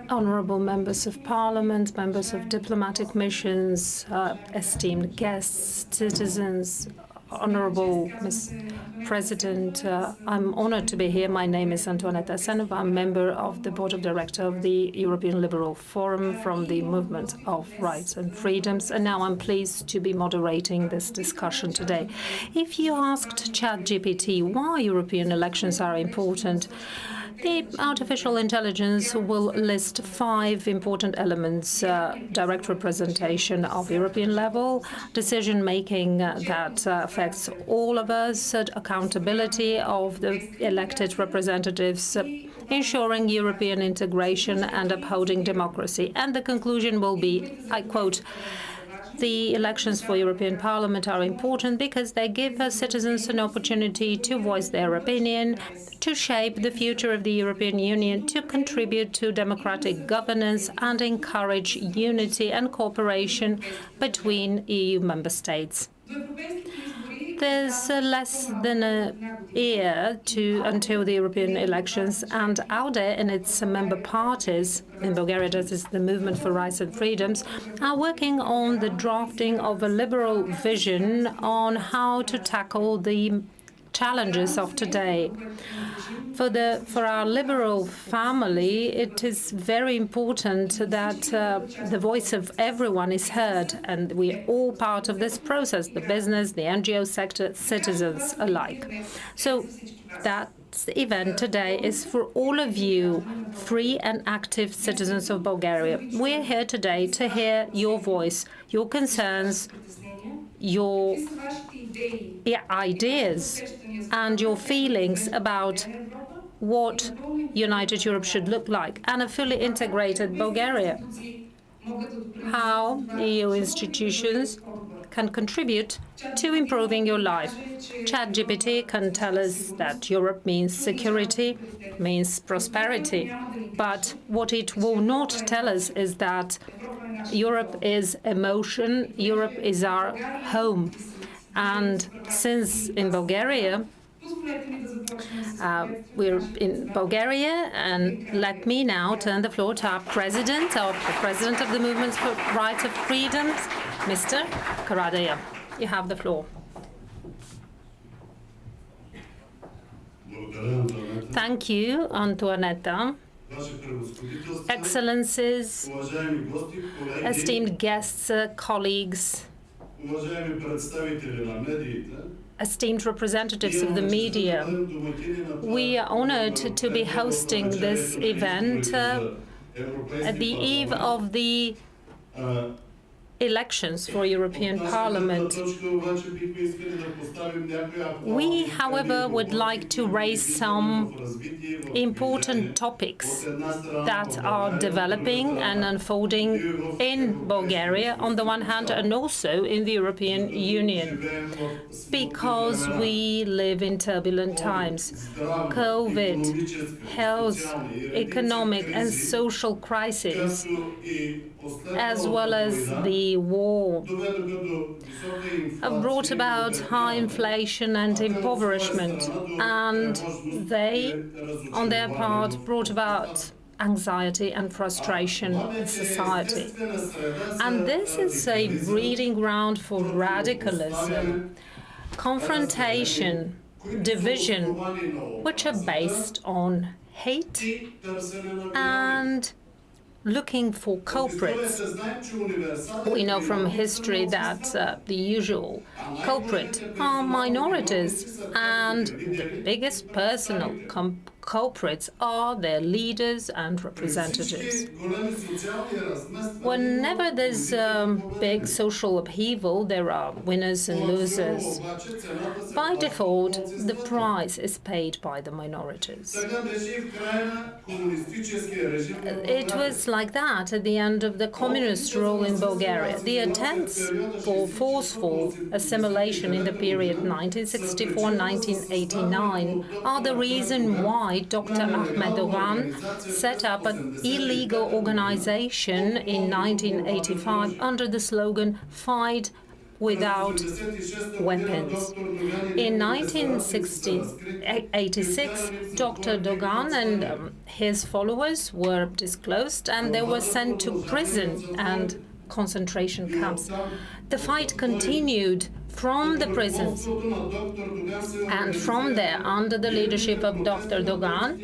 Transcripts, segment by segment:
Honourable members of parliament, members of diplomatic missions, esteemed guests, citizens, Honourable Ms. President, I'm honoured to be here. My name is Antoaneta Senova. I'm member of the Board of Directors of the European Liberal Forum from the Movement of Rights and Freedoms, and now I'm pleased to be moderating this discussion today. If you asked ChatGPT why European elections are important, the artificial intelligence will list 5 important elements: direct representation of European level, decision-making that affects all of us, accountability of the elected representatives, ensuring European integration and upholding democracy. And the conclusion will be, I quote, "The elections for European Parliament are important because they give citizens an opportunity to voice their opinion, to shape the future of the European Union, to contribute to democratic governance and encourage unity and cooperation between EU member states." There's less than a year until the European elections, and ALDE and its member parties in Bulgaria, that is the Movement for Rights and Freedoms, are working on the drafting of a liberal vision on how to tackle the challenges of today. For our liberal family, it is very important that the voice of everyone is heard, and we're all part of this process, the business, the NGO sector, citizens alike. So that event today is for all of you, free and active citizens of Bulgaria. We're here today to hear your voice, your concerns, your ideas and your feelings about what United Europe should look like and a fully integrated Bulgaria. How EU institutions can contribute to improving your life. ChatGPT can tell us that Europe means security, means prosperity, but what it will not tell us is that Europe is emotion, Europe is our home. And since in Bulgaria, we're in Bulgaria, and let me now turn the floor to our President of the Movement for Rights and Freedoms, Mr. Karadaya. You have the floor. Thank you, Antoaneta. Excellencies, esteemed guests, colleagues, esteemed representatives of the media. We are honored to be hosting this event at the eve of the elections for European Parliament. We, however, would like to raise some important topics that are developing and unfolding in Bulgaria on the one hand, and also in the European Union, because we live in turbulent times. COVID, health, economic and social crisis, as well as the war, have brought about high inflation and impoverishment, and they, on their part, brought about anxiety and frustration in society. And this is a breeding ground for radicalism, confrontation, division, which are based on hate and looking for culprits. We know from history that the usual culprit are minorities, and the biggest personal culprits are their leaders and representatives. Whenever there's big social upheaval, there are winners and losers. By default, the price is paid by the minorities. It was like that at the end of the communist rule in Bulgaria. The attempts for forceful assimilation in the period 1964-1989 are the reason why Dr. Ahmedov set up an illegal organization in 1985 under the slogan "Fight without weapons. In 1986, Dr. Dogan and his followers were disclosed and they were sent to prison and concentration camps. The fight continued from the prisons, and from there, under the leadership of Dr. Dogan,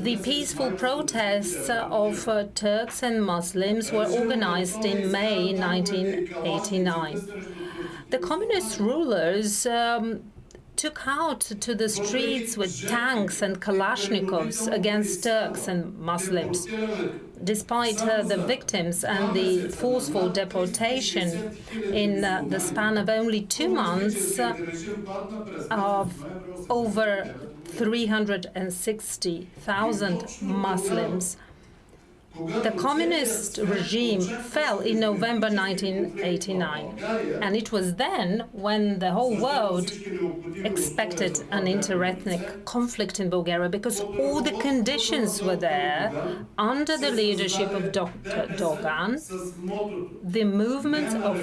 the peaceful protests of Turks and Muslims were organized in May 1989. The communist rulers took out to the streets with tanks and Kalashnikovs against Turks and Muslims. Despite the victims and the forceful deportation in the span of only 2 months of over 360,000 Muslims, the communist regime fell in November 1989, and it was then when the whole world expected an interethnic conflict in Bulgaria, because all the conditions were there. Under the leadership of Dr. Dogan, the movement of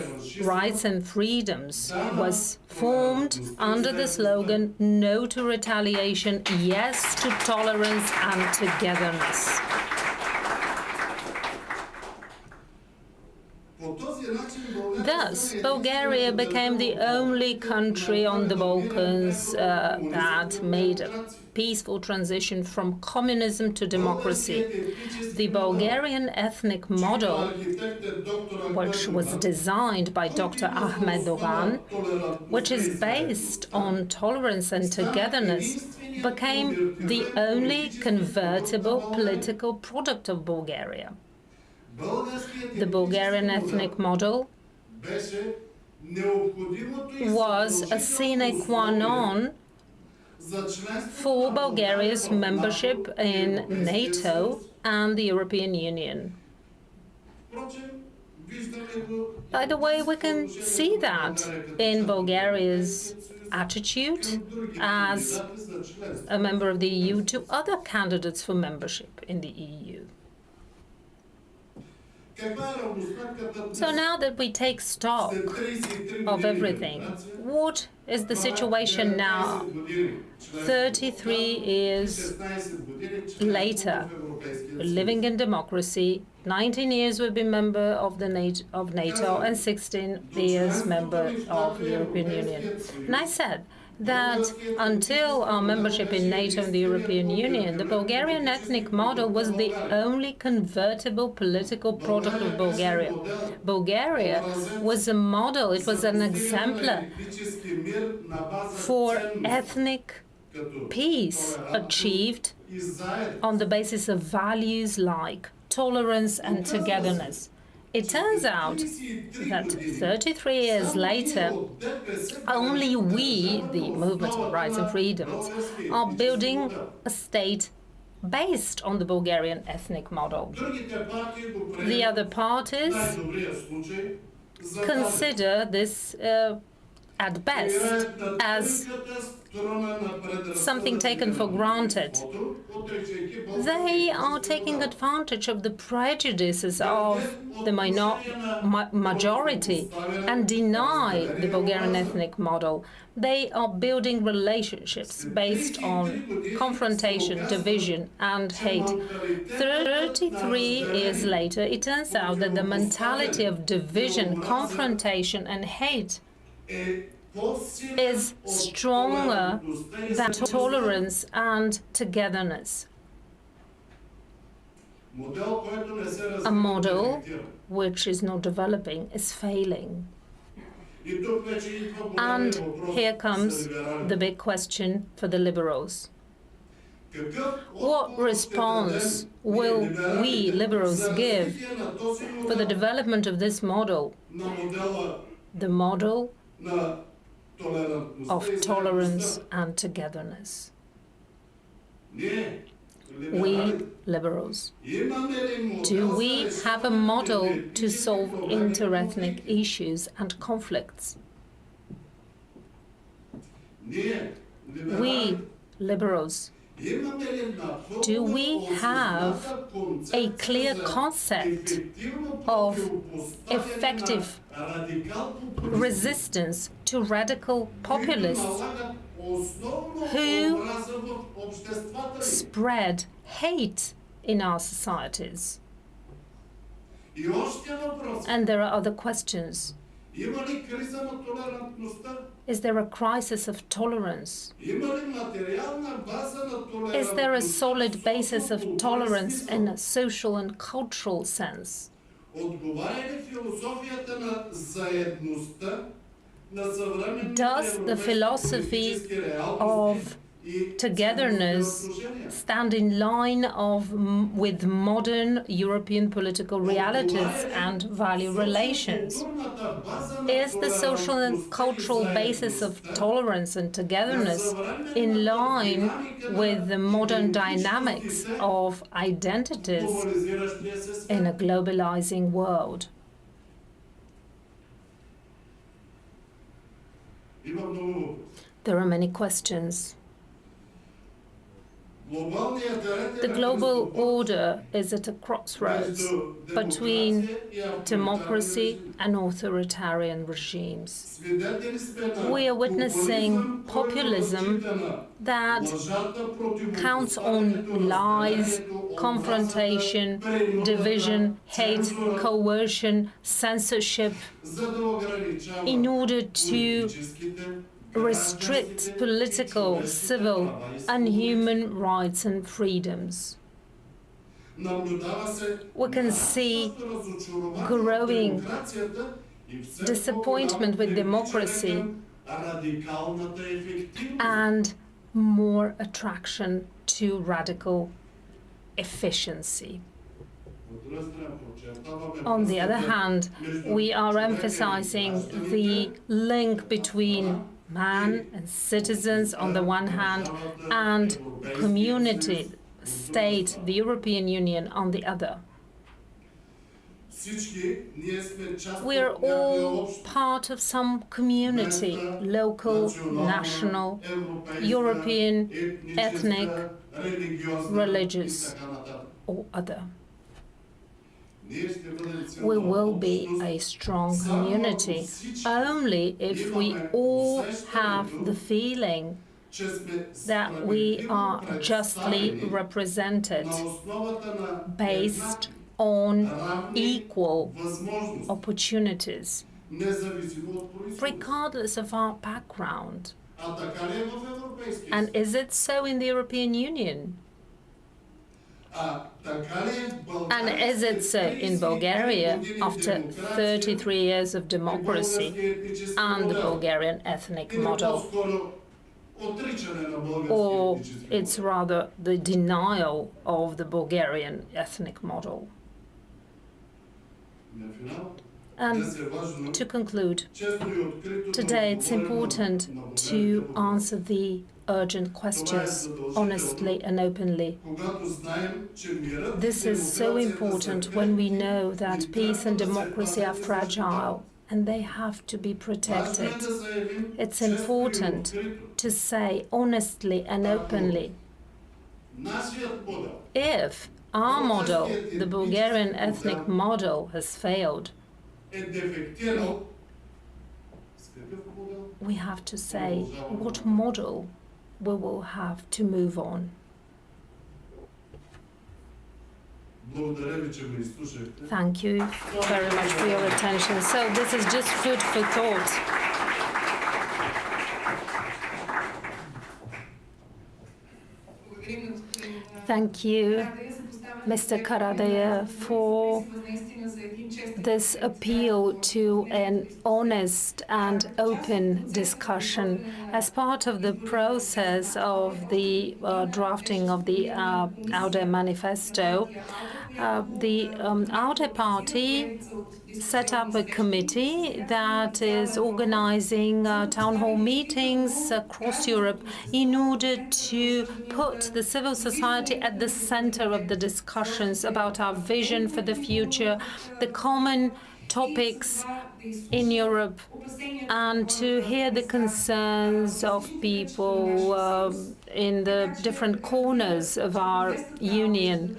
rights and freedoms was formed under the slogan "No to retaliation, yes to tolerance and togetherness." Thus, Bulgaria became the only country on the Balkans that made a peaceful transition from communism to democracy. The Bulgarian ethnic model, which was designed by Dr. Ahmed Dogan, which is based on tolerance and togetherness, became the only convertible political product of Bulgaria. The Bulgarian ethnic model was a sine qua non for Bulgaria's membership in NATO and the European Union. By the way, we can see that in Bulgaria's attitude as a member of the EU to other candidates for membership in the EU. So now that we take stock of everything, what is the situation now, 33 years later, living in democracy? 19 years we've been member of NATO and 16 years member of the European Union. And I said that until our membership in NATO and the European Union, the Bulgarian ethnic model was the only convertible political product of Bulgaria. Bulgaria was a model, it was an exemplar for ethnic peace achieved on the basis of values like tolerance and togetherness. It turns out that 33 years later, only we, the movement of rights and freedoms, are building a state based on the Bulgarian ethnic model. The other parties consider this at best as something taken for granted. They are taking advantage of the prejudices of the majority and deny the Bulgarian ethnic model. They are building relationships based on confrontation, division, and hate. 33 years later, it turns out that the mentality of division, confrontation, and hate is stronger than tolerance and togetherness. A model which is not developing is failing. And here comes the big question for the liberals. What response will we liberals give for the development of this model, the model of tolerance and togetherness? We liberals, do we have a model to solve interethnic issues and conflicts? We liberals, Do we have a clear concept of effective resistance to radical populists who spread hate in our societies? And there are other questions. Is there a crisis of tolerance? Is there a solid basis of tolerance in a social and cultural sense? Does the philosophy of togetherness stand in line with modern European political realities and value relations? Is the social and cultural basis of tolerance and togetherness in line with the modern dynamics of identities in a globalizing world? There are many questions. The global order is at a crossroads between democracy and authoritarian regimes. We are witnessing populism that counts on lies, confrontation, division, hate, coercion, censorship in order to restrict political, civil, and human rights and freedoms. We can see growing disappointment with democracy and more attraction to radical efficiency. On the other hand, we are emphasizing the link between man and citizens on the one hand, and community, state, the European Union on the other. We are all part of some community, local, national, European, ethnic, religious, or other. We will be a strong community only if we all have the feeling that we are justly represented based on equal opportunities, regardless of our background. And is it so in the European Union? And is it so in Bulgaria after 33 years of democracy and the Bulgarian ethnic model? Or it's rather the denial of the Bulgarian ethnic model? And to conclude, today it's important to answer the urgent questions honestly and openly. This is so important when we know that peace and democracy are fragile and they have to be protected. It's important to say honestly and openly, if our model, the Bulgarian ethnic model, has failed, we have to say what model we will have to move on. Thank you very much for your attention. So this is just food for thought. Thank you, Mr. Karadaya, for this appeal to an honest and open discussion. As part of the process of the drafting of the ALDE Manifesto, the ALDE Party set up a committee that is organizing town hall meetings across Europe in order to put the civil society at the center of the discussions about our vision for the future, the common topics in Europe, and to hear the concerns of people in the different corners of our union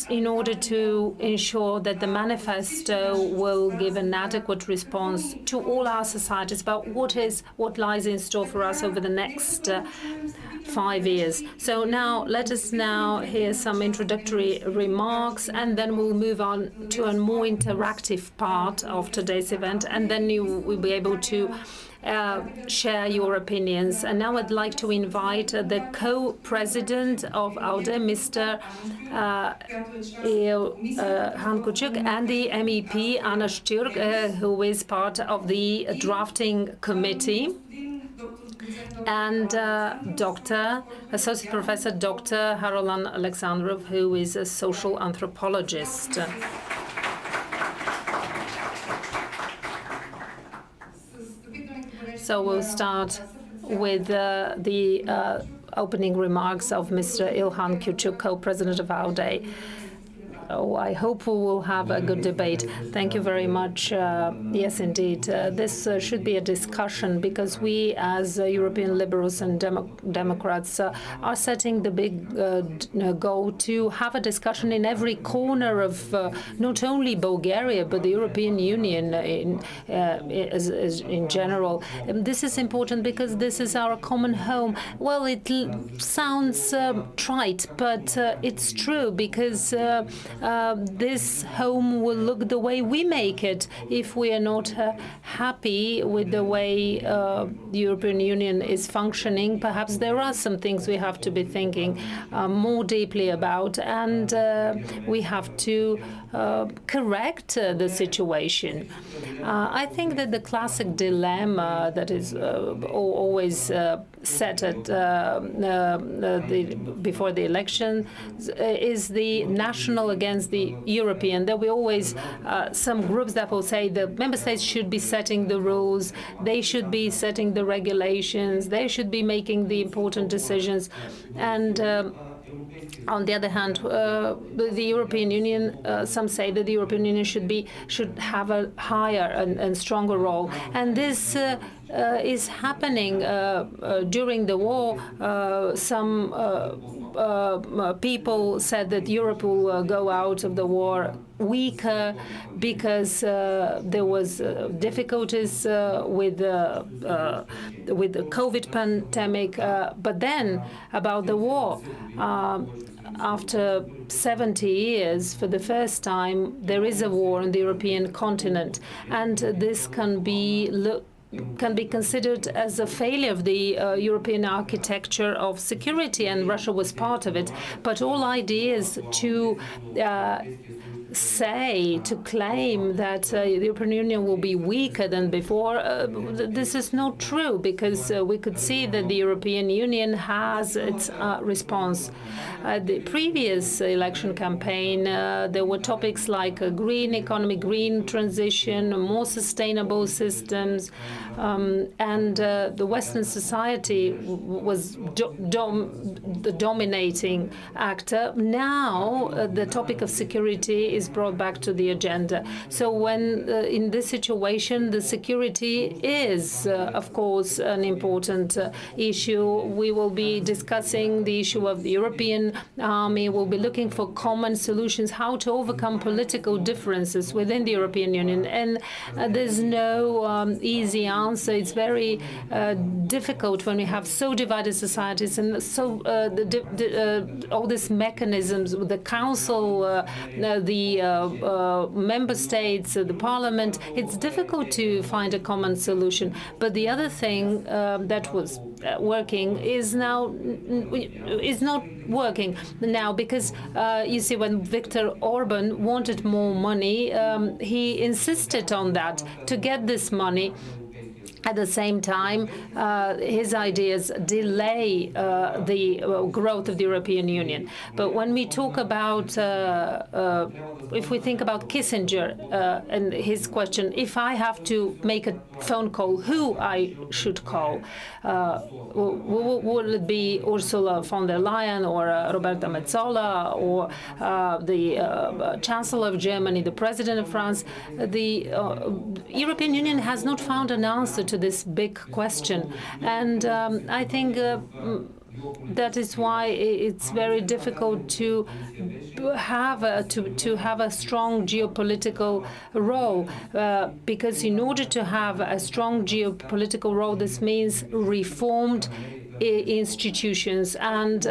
in order to ensure that the manifesto will give an adequate response to all our societies about what lies in store for us over the next 5 years. So now let us hear some introductory remarks, and then we'll move on to a more interactive part of today's event, and then you will be able to share your opinions. And now I'd like to invite the co-president of ALDE, Mr. Ilhan Küçük, and the MEP Anna Stürk, who is part of the drafting committee, and Associate Professor Dr. Harolan Alexandrov, who is a social anthropologist. So we'll start with the opening remarks of Mr. Ilhan Küçük, co-president of ALDE. I hope we will have a good debate. Thank you very much. Yes, indeed. This should be a discussion because we, as European liberals and Democrats, are setting the big goal to have a discussion in every corner of not only Bulgaria, but the European Union in general. This is important because this is our common home. Well, it sounds trite, but it's true because this home will look the way we make it. If we are not happy with the way the European Union is functioning, perhaps there are some things we have to be thinking more deeply about, and we have to correct the situation. I think that the classic dilemma that is always set at before the election is the national against the European. There will always some groups that will say the member states should be setting the rules, they should be setting the regulations, they should be making the important decisions, and on the other hand, the European Union, some say that the European Union should have a higher and stronger role, and this is happening during the war. Some people said that Europe will go out of the war weaker because there was difficulties with the COVID pandemic. But then about the war, after 70 years, for the first time, there is a war on the European continent, and this can be considered as a failure of the European architecture of security, and Russia was part of it. But all ideas to claim that the European Union will be weaker than before, this is not true, because we could see that the European Union has its response. The previous election campaign, there were topics like a green economy, green transition, more sustainable systems, and the Western society was the dominating actor. Now the topic of security is brought back to the agenda. So when in this situation, the security is, of course, an important issue. We will be discussing the issue of the European army. We'll be looking for common solutions, how to overcome political differences within the European Union. And there's no easy answer. It's very difficult when we have so divided societies and so all these mechanisms with the Council, the member states, the Parliament. It's difficult to find a common solution. But the other thing that was working is not working now, because you see, when Viktor Orban wanted more money, he insisted on that to get this money. At the same time, his ideas delay the growth of the European Union. But when we talk about, if we think about Kissinger and his question, if I have to make a phone call, who I should call, will it be Ursula von der Leyen or Roberta Metsola or the Chancellor of Germany, the President of France? The European Union has not found an answer to this big question, and I think that is why it's very difficult to have a strong geopolitical role, because in order to have a strong geopolitical role, this means reformed institutions, and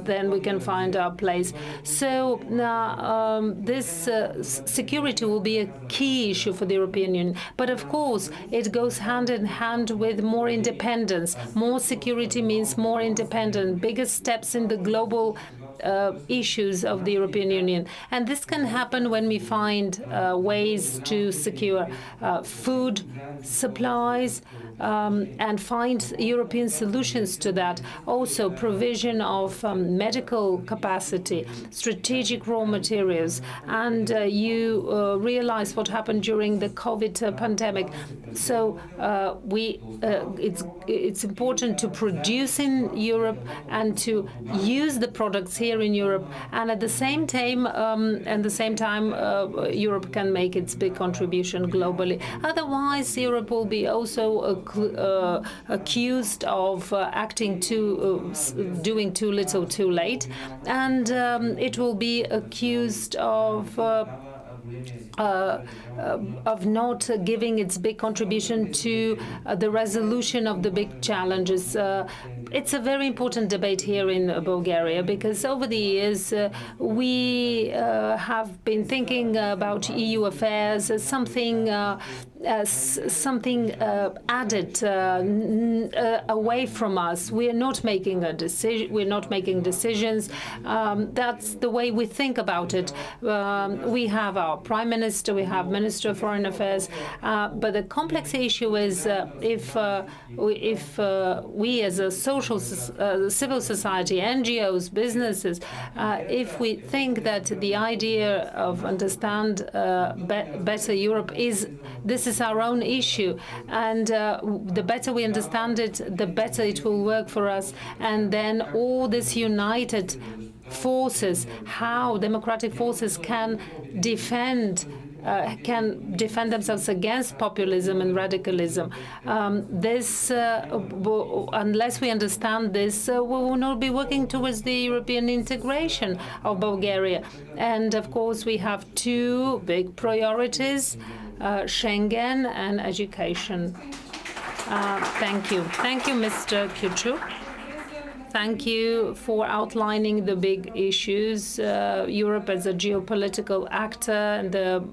then we can find our place. So this security will be a key issue for the European Union. But of course, it goes hand in hand with more independence. More security means more independence, bigger steps in the global issues of the European Union. And this can happen when we find ways to secure food supplies and find European solutions to that. Also, provision of medical capacity, strategic raw materials. And you realize what happened during the COVID pandemic. So it's important to produce in Europe and to use the products here in Europe, and at the same time, Europe can make its big contribution globally. Otherwise, Europe will be also accused of doing too little, too late, and it will be accused of not giving its big contribution to the resolution of the big challenges. It's a very important debate here in Bulgaria, because over the years we have been thinking about EU affairs as something added away from us. We are not making a decision. We're not making decisions. That's the way we think about it. We have our Prime Minister. We have Minister of Foreign Affairs. But the complex issue is if we as a civil society, NGOs, businesses, if we think that the idea of understand better Europe is our own issue, and the better we understand it, the better it will work for us. And then all these united forces, how democratic forces can defend themselves against populism and radicalism. Unless we understand this, we will not be working towards the European integration of Bulgaria. And of course, we have two big priorities: Schengen and education. Thank you. Thank you, Mr. Kyuchuk. Thank you for outlining the big issues, Europe as a geopolitical actor and the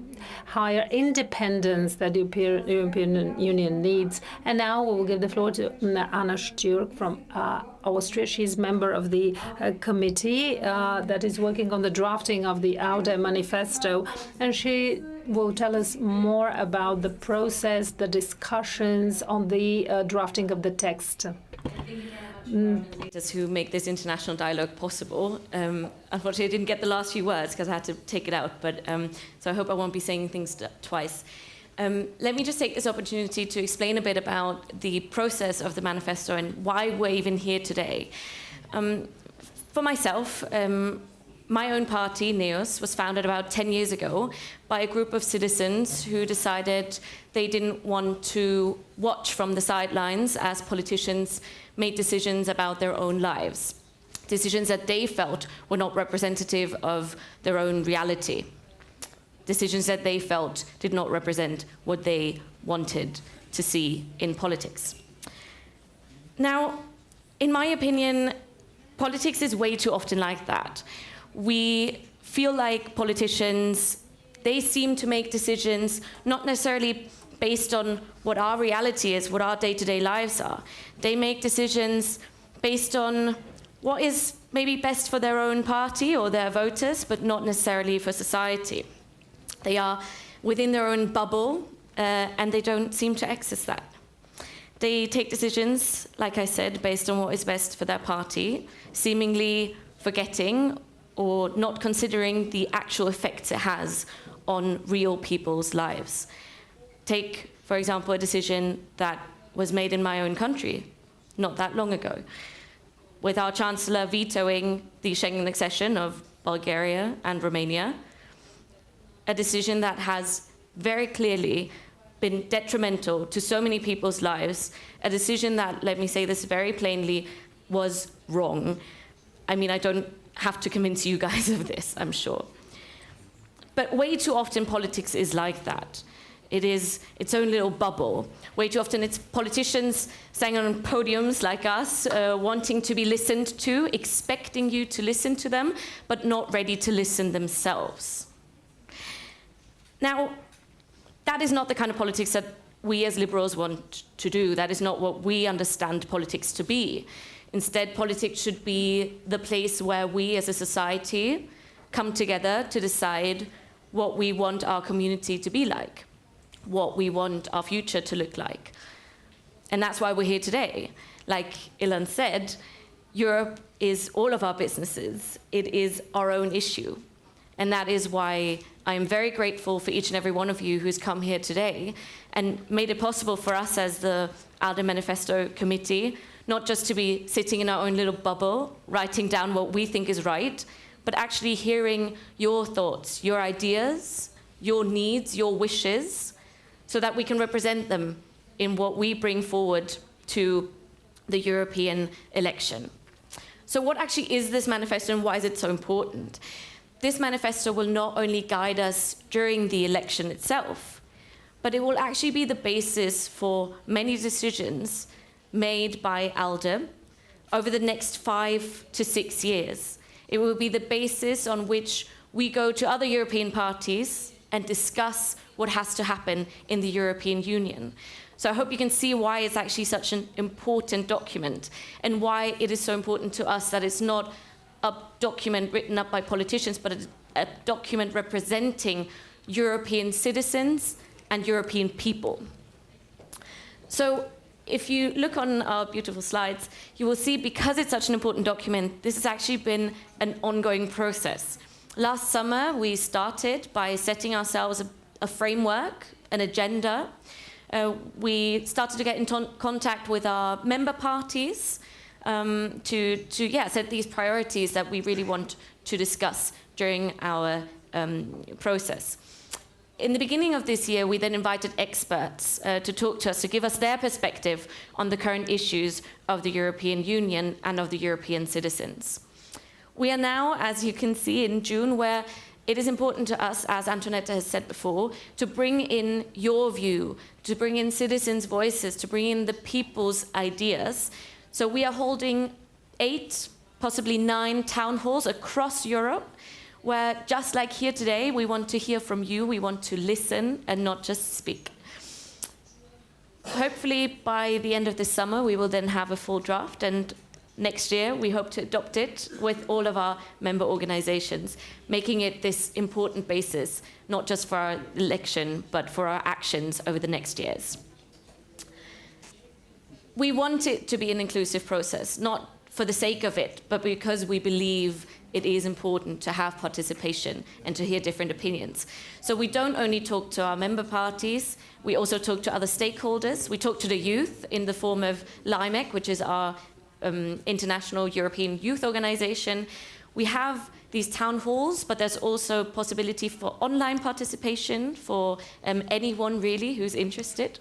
higher independence that the European Union needs. And now we will give the floor to Anna Stürk from Austria. She's member of the committee that is working on the drafting of the ALDE Manifesto, and she will tell us more about the process, the discussions on the drafting of the text. Who make this international dialogue possible. Unfortunately, I didn't get the last few words because I had to take it out, but so I hope I won't be saying things twice. Let me just take this opportunity to explain a bit about the process of the manifesto and why we're even here today. For myself, my own party, NEOS, was founded about 10 years ago by a group of citizens who decided they didn't want to watch from the sidelines as politicians made decisions about their own lives, decisions that they felt were not representative of their own reality, decisions that they felt did not represent what they wanted to see in politics. Now, in my opinion, politics is way too often like that. We feel like politicians, they seem to make decisions not necessarily based on what our reality is, what our day-to-day lives are. They make decisions based on what is maybe best for their own party or their voters, but not necessarily for society. They are within their own bubble, and they don't seem to access that. They take decisions, like I said, based on what is best for their party, seemingly forgetting or not considering the actual effects it has on real people's lives. Take, for example, a decision that was made in my own country not that long ago, with our Chancellor vetoing the Schengen accession of Bulgaria and Romania, a decision that has very clearly been detrimental to so many people's lives, a decision that, let me say this very plainly, was wrong. I mean, I don't have to convince you guys of this, I'm sure. But way too often politics is like that. It is its own little bubble. Way too often it's politicians standing on podiums like us, wanting to be listened to, expecting you to listen to them, but not ready to listen themselves. Now, that is not the kind of politics that we as liberals want to do. That is not what we understand politics to be. Instead, politics should be the place where we as a society come together to decide what we want our community to be like, what we want our future to look like. And that's why we're here today. Like Ilan said, Europe is all of our businesses. It is our own issue. And that is why I am very grateful for each and every one of you who's come here today and made it possible for us as the ALDE Manifesto committee, not just to be sitting in our own little bubble, writing down what we think is right, but actually hearing your thoughts, your ideas, your needs, your wishes, so that we can represent them in what we bring forward to the European election. So what actually is this manifesto and why is it so important? This manifesto will not only guide us during the election itself, but it will actually be the basis for many decisions made by ALDE over the next 5 to 6 years. It will be the basis on which we go to other European parties and discuss what has to happen in the European Union. So I hope you can see why it's actually such an important document and why it is so important to us that it's not a document written up by politicians, but a document representing European citizens and European people. So if you look on our beautiful slides, you will see because it's such an important document, this has actually been an ongoing process. Last summer, we started by setting ourselves a framework, an agenda. We started to get in contact with our member parties to set these priorities that we really want to discuss during our process. In the beginning of this year, we then invited experts to talk to us, to give us their perspective on the current issues of the European Union and of the European citizens. We are now, as you can see, in June, where it is important to us, as Antoinette has said before, to bring in your view, to bring in citizens' voices, to bring in the people's ideas. So we are holding 8, possibly 9 town halls across Europe, where, just like here today, we want to hear from you, we want to listen and not just speak. Hopefully, by the end of this summer, we will then have a full draft, and next year, we hope to adopt it with all of our member organizations, making it this important basis, not just for our election, but for our actions over the next years. We want it to be an inclusive process, not for the sake of it, but because we believe it is important to have participation and to hear different opinions. So we don't only talk to our member parties, we also talk to other stakeholders. We talk to the youth in the form of LIMEC, which is our International European Youth Organization. We have these town halls, but there's also possibility for online participation for anyone really who's interested.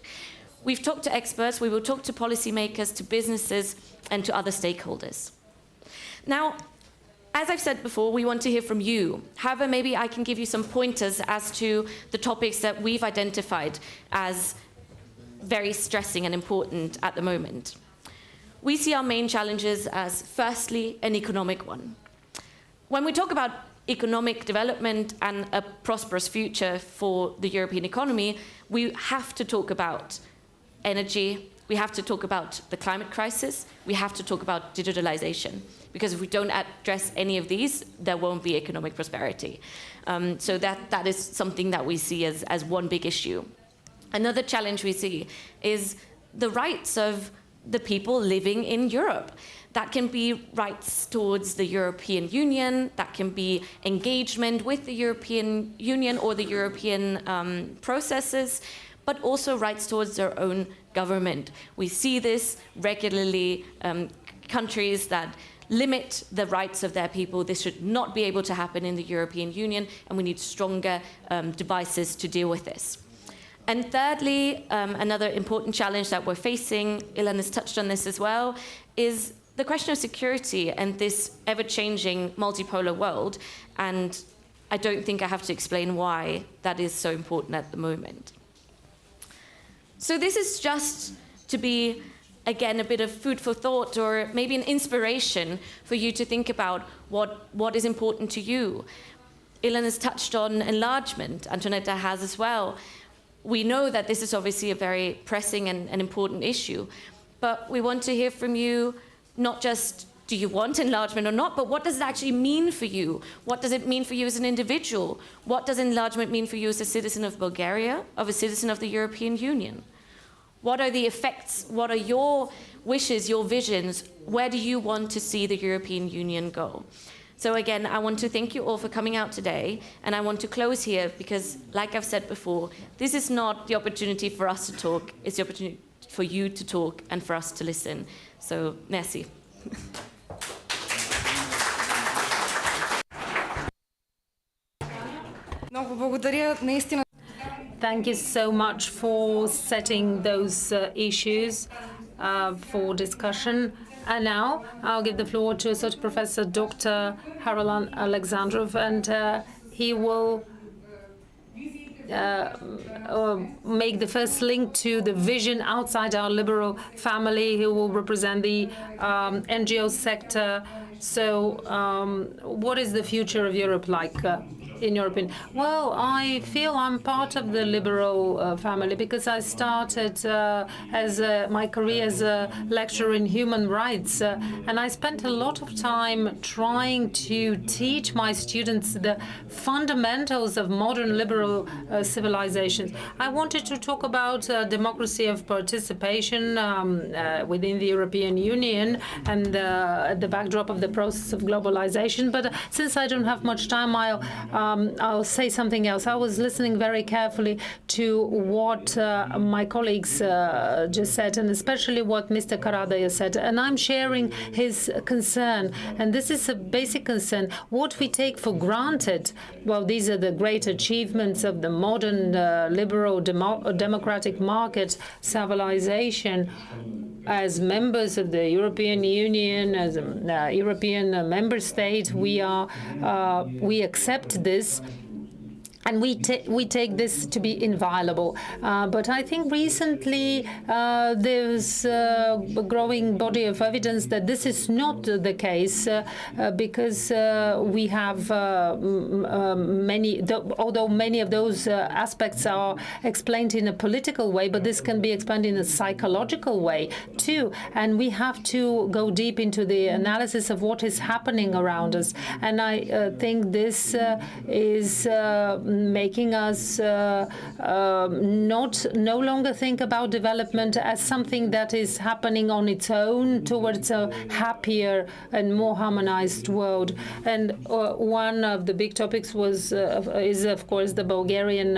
We've talked to experts, we will talk to policymakers, to businesses, and to other stakeholders. Now, as I've said before, we want to hear from you. However, maybe I can give you some pointers as to the topics that we've identified as very stressing and important at the moment. We see our main challenges as, firstly, an economic one. When we talk about economic development and a prosperous future for the European economy, we have to talk about energy, we have to talk about the climate crisis, we have to talk about digitalization. Because if we don't address any of these, there won't be economic prosperity. So that is something that we see as one big issue. Another challenge we see is the rights of the people living in Europe. That can be rights towards the European Union, that can be engagement with the European Union or the European processes, but also rights towards their own government. We see this regularly, countries that limit the rights of their people. This should not be able to happen in the European Union, and we need stronger devices to deal with this. And thirdly, another important challenge that we're facing, Ilan has touched on this as well, is the question of security and this ever-changing multipolar world, and I don't think I have to explain why that is so important at the moment. So this is just to be, again, a bit of food for thought, or maybe an inspiration for you to think about what is important to you. Ilan has touched on enlargement, Antonetta has as well. We know that this is obviously a very pressing and important issue, but we want to hear from you, not just do you want enlargement or not, but what does it actually mean for you? What does it mean for you as an individual? What does enlargement mean for you as a citizen of Bulgaria, of a citizen of the European Union? What are the effects? What are your wishes, your visions? Where do you want to see the European Union go? So again, I want to thank you all for coming out today, and I want to close here because, like I've said before, this is not the opportunity for us to talk, it's the opportunity for you to talk and for us to listen. So, merci. Thank you so much for setting those issues for discussion. And now I'll give the floor to Associate Professor Dr. Harolan Alexandrov, and he will make the first link to the vision outside our liberal family. He will represent the NGO sector. So what is the future of Europe like? In your opinion? Well, I feel I'm part of the liberal family because I started my career as a lecturer in human rights, and I spent a lot of time trying to teach my students the fundamentals of modern liberal civilizations. I wanted to talk about democracy of participation within the European Union and the backdrop of the process of globalization. But since I don't have much time, I'll say something else. I was listening very carefully to what my colleagues just said, and especially what Mr. Karadaya said. And I'm sharing his concern. And this is a basic concern. What we take for granted, well, these are the great achievements of the modern liberal democratic market civilization. As members of the European Union, as a European member state, we accept this. And we take this to be inviolable. But I think recently there's a growing body of evidence that this is not the case because we have although many of those aspects are explained in a political way, but this can be explained in a psychological way too. And we have to go deep into the analysis of what is happening around us. And I think this is making us no longer think about development as something that is happening on its own towards a happier and more harmonized world. And one of the big topics is of course the Bulgarian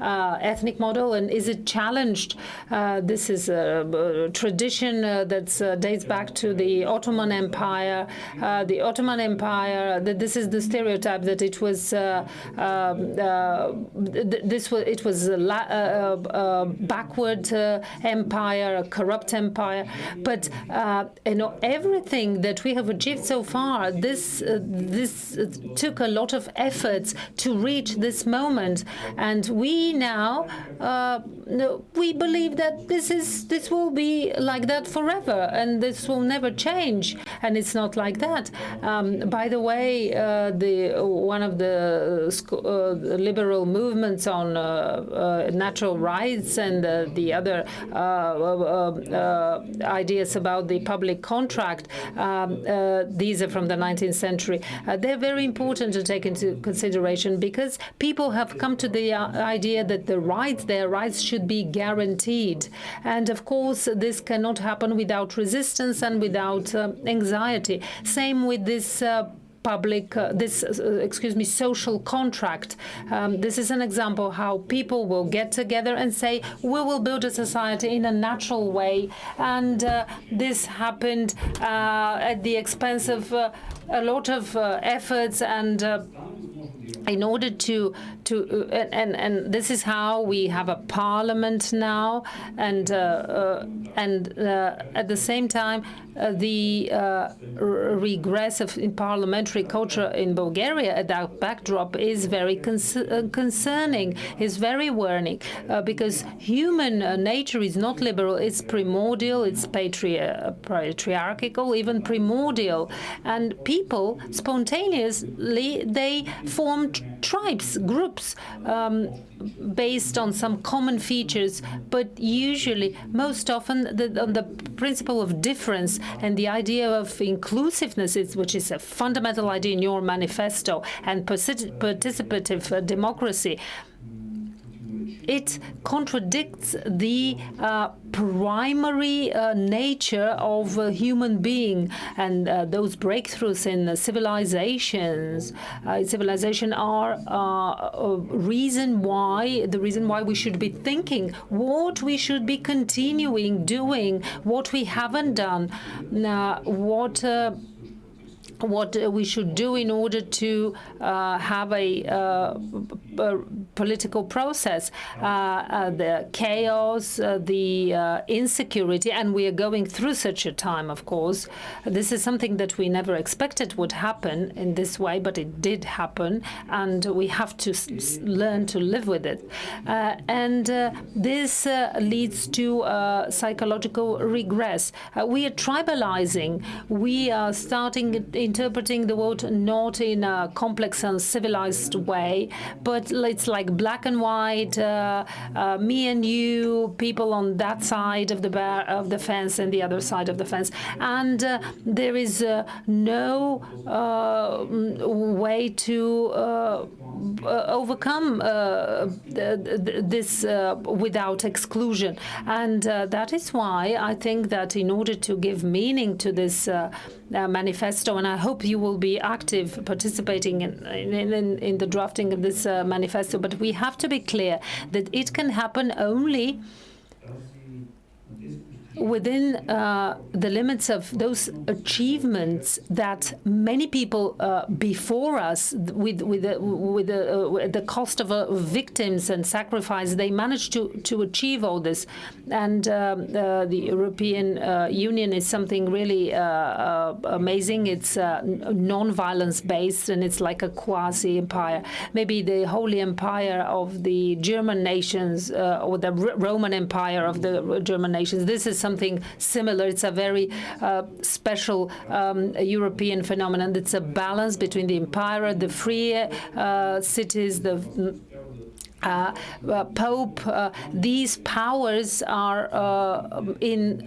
ethnic model, and is it challenged? This is a tradition that dates back to the Ottoman Empire. The Ottoman Empire, this is the stereotype that it was it was a backward empire, a corrupt empire. But everything that we have achieved so far, this took a lot of efforts to reach this moment, and we now we believe that this will be like that forever, and this will never change. And it's not like that. By the way, one of the liberal movements on natural rights and the other ideas about the public contract, these are from the 19th century. They're very important to take into consideration because people have come to the idea that their rights should be guaranteed. And of course, this cannot happen without resistance and without anxiety. Same with this social contract. This is an example how people will get together and say, we will build a society in a natural way. And this happened at the expense of a lot of efforts and in order and this is how we have a parliament now, and at the same time the regress of in parliamentary culture in Bulgaria at that backdrop is very concerning, is very worrying, because human nature is not liberal, it's primordial, it's patriarchal, even primordial, and people spontaneously they form tribes, groups, based on some common features, but usually, most often, on the principle of difference and the idea of inclusiveness, which is a fundamental idea in your manifesto, and participative democracy. It contradicts the primary nature of a human being, and those breakthroughs in civilization are the reason why we should be thinking what we should be continuing doing, what we haven't done, what we should do in order to have a political process. The chaos, the insecurity, and we are going through such a time, of course. This is something that we never expected would happen in this way, but it did happen, and we have to learn to live with it. This leads to psychological regress. We are tribalizing. We are starting interpreting the world not in a complex and civilized way, but it's like black and white, me and you, people on that side of the fence and the other side of the fence, and there is no way to overcome this without exclusion, and that is why I think that in order to give meaning to this manifesto, and I hope you will be active participating in the drafting of this manifesto, but we have to be clear that it can happen only within the limits of those achievements that many people before us, with the cost of victims and sacrifice, they managed to achieve all this. And the European Union is something really amazing. It's non-violence based, and it's like a quasi-empire. Maybe the Holy Empire of the German nations, or the Roman Empire of the German nations. This is something similar. It's a very special European phenomenon. It's a balance between the empire, the free cities, the Pope. These powers are in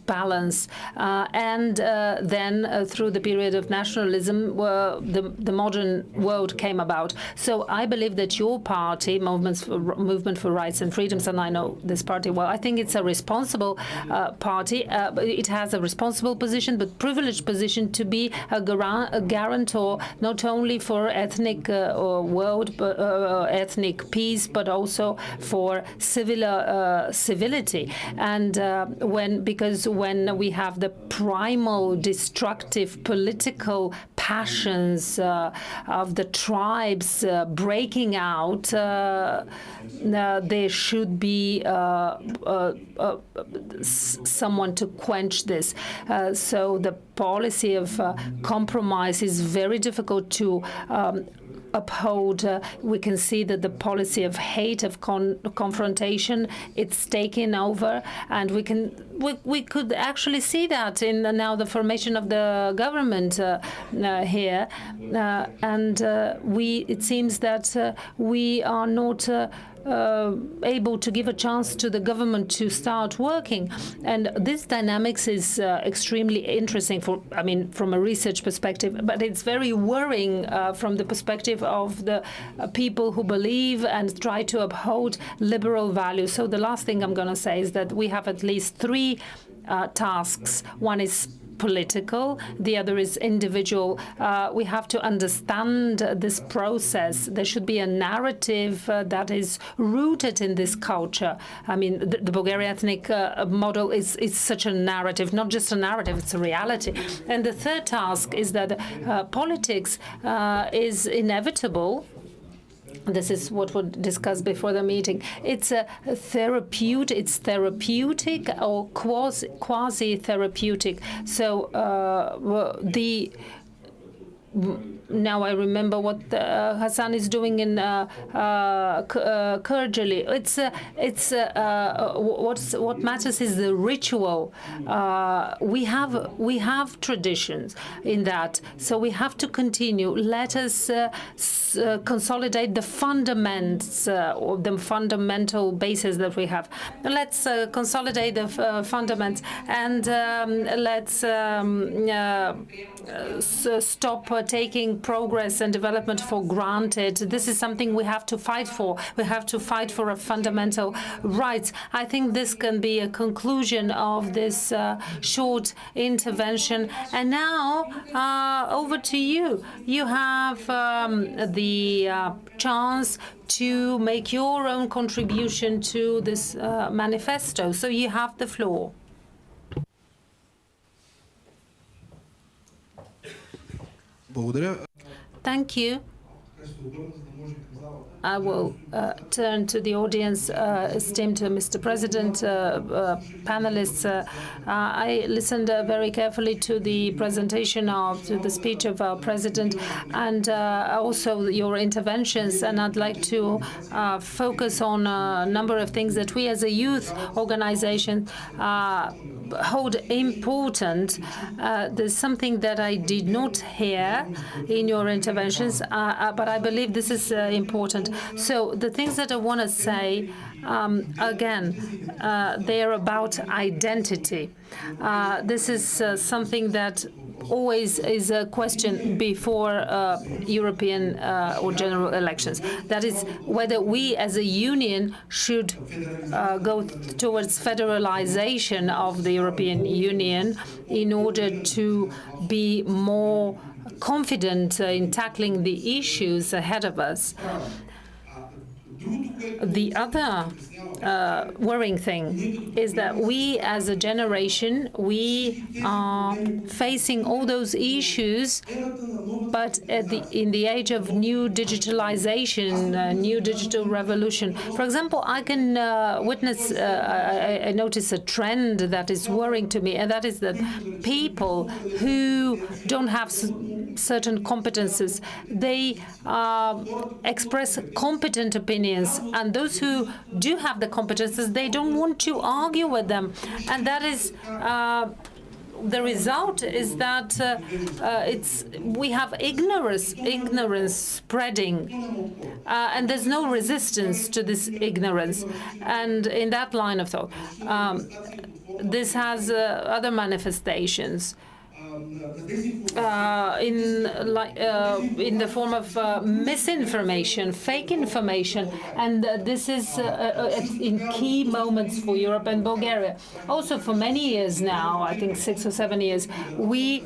balance, and then through the period of nationalism, the modern world came about. So I believe that your party, Movement for Rights and Freedoms, and I know this party well, I think it's a responsible party. It has a responsible position, but privileged position, to be a guarantor not only for ethnic ethnic peace, but also for civility. And because when we have the primal destructive political passions of the tribes breaking out, there should be someone to quench this. So the policy of compromise is very difficult to uphold. We can see that the policy of hate, of confrontation, it's taken over, and we could actually see that in now the formation of the government here, and it seems that we are not able to give a chance to the government to start working. And this dynamics is extremely interesting from a research perspective, but it's very worrying from the perspective of the people who believe and try to uphold liberal values. So the last thing I'm going to say is that we have at least three tasks. One is political, the other is individual. We have to understand this process. There should be a narrative that is rooted in this culture. I mean, the Bulgarian ethnic model is such a narrative, not just a narrative, it's a reality. And the third task is that politics is inevitable. This is what we discussed before the meeting. It's therapeutic or quasi-therapeutic. So now I remember what Hassan is doing in Kırjali. What matters is the ritual. We have traditions in that, so we have to continue. Let us consolidate the fundamentals, or the fundamental basis that we have. Let's consolidate the fundamentals, and let's stop taking progress and development for granted. This is something we have to fight for. We have to fight for a fundamental rights. I think this can be a conclusion of this short intervention. And now, over to you. You have the chance to make your own contribution to this manifesto. So you have the floor. Thank you. I will turn to the audience, esteemed Mr. President, panelists. I listened very carefully to the presentation to the speech of our president, and also your interventions. And I'd like to focus on a number of things that we as a youth organization hold important. There's something that I did not hear in your interventions, but I believe this is important. So the things that I want to say, again, they're about identity. This is something that always is a question before European or general elections. That is whether we as a union should go towards federalization of the European Union in order to be more confident in tackling the issues ahead of us. The other worrying thing is that we as a generation, we are facing all those issues, but in the age of new digitalization, new digital revolution. For example, I can witness, I notice a trend that is worrying to me, and that is that people who don't have certain competences, they express competent opinions, and those who do have the competences, they don't want to argue with them, and that is the result is that we have ignorance spreading, and there's no resistance to this ignorance. And in that line of thought, this has other manifestations. In the form of misinformation, fake information, and this is in key moments for Europe and Bulgaria. Also, for many years now, I think 6 or 7 years, we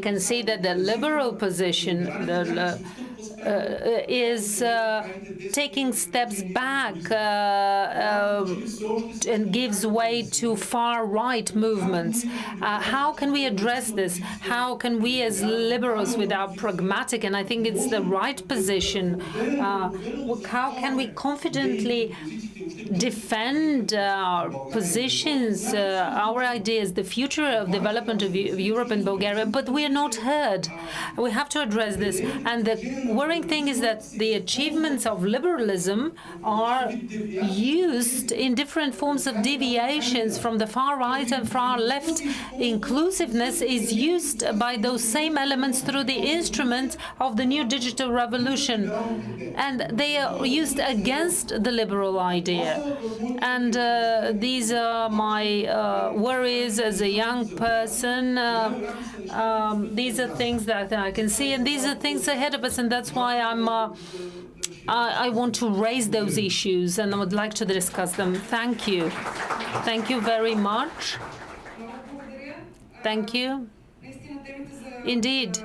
can see that the liberal position is taking steps back and gives way to far-right movements. How can we address this? How can we as liberals, with our pragmatic, and I think it's the right position, how can we confidently defend our positions, our ideas, the future of development of Europe and Bulgaria, but we are not heard. We have to address this. And the worrying thing is that the achievements of liberalism are used in different forms of deviations from the far right and far left. Inclusiveness is used by those same elements through the instrument of the new digital revolution. And they are used against the liberal idea. And these are my worries as a young person. These are things that I can see, and these are things ahead of us, and that's why I want to raise those issues, and I would like to discuss them. Thank you. Thank you very much. Thank you. Indeed,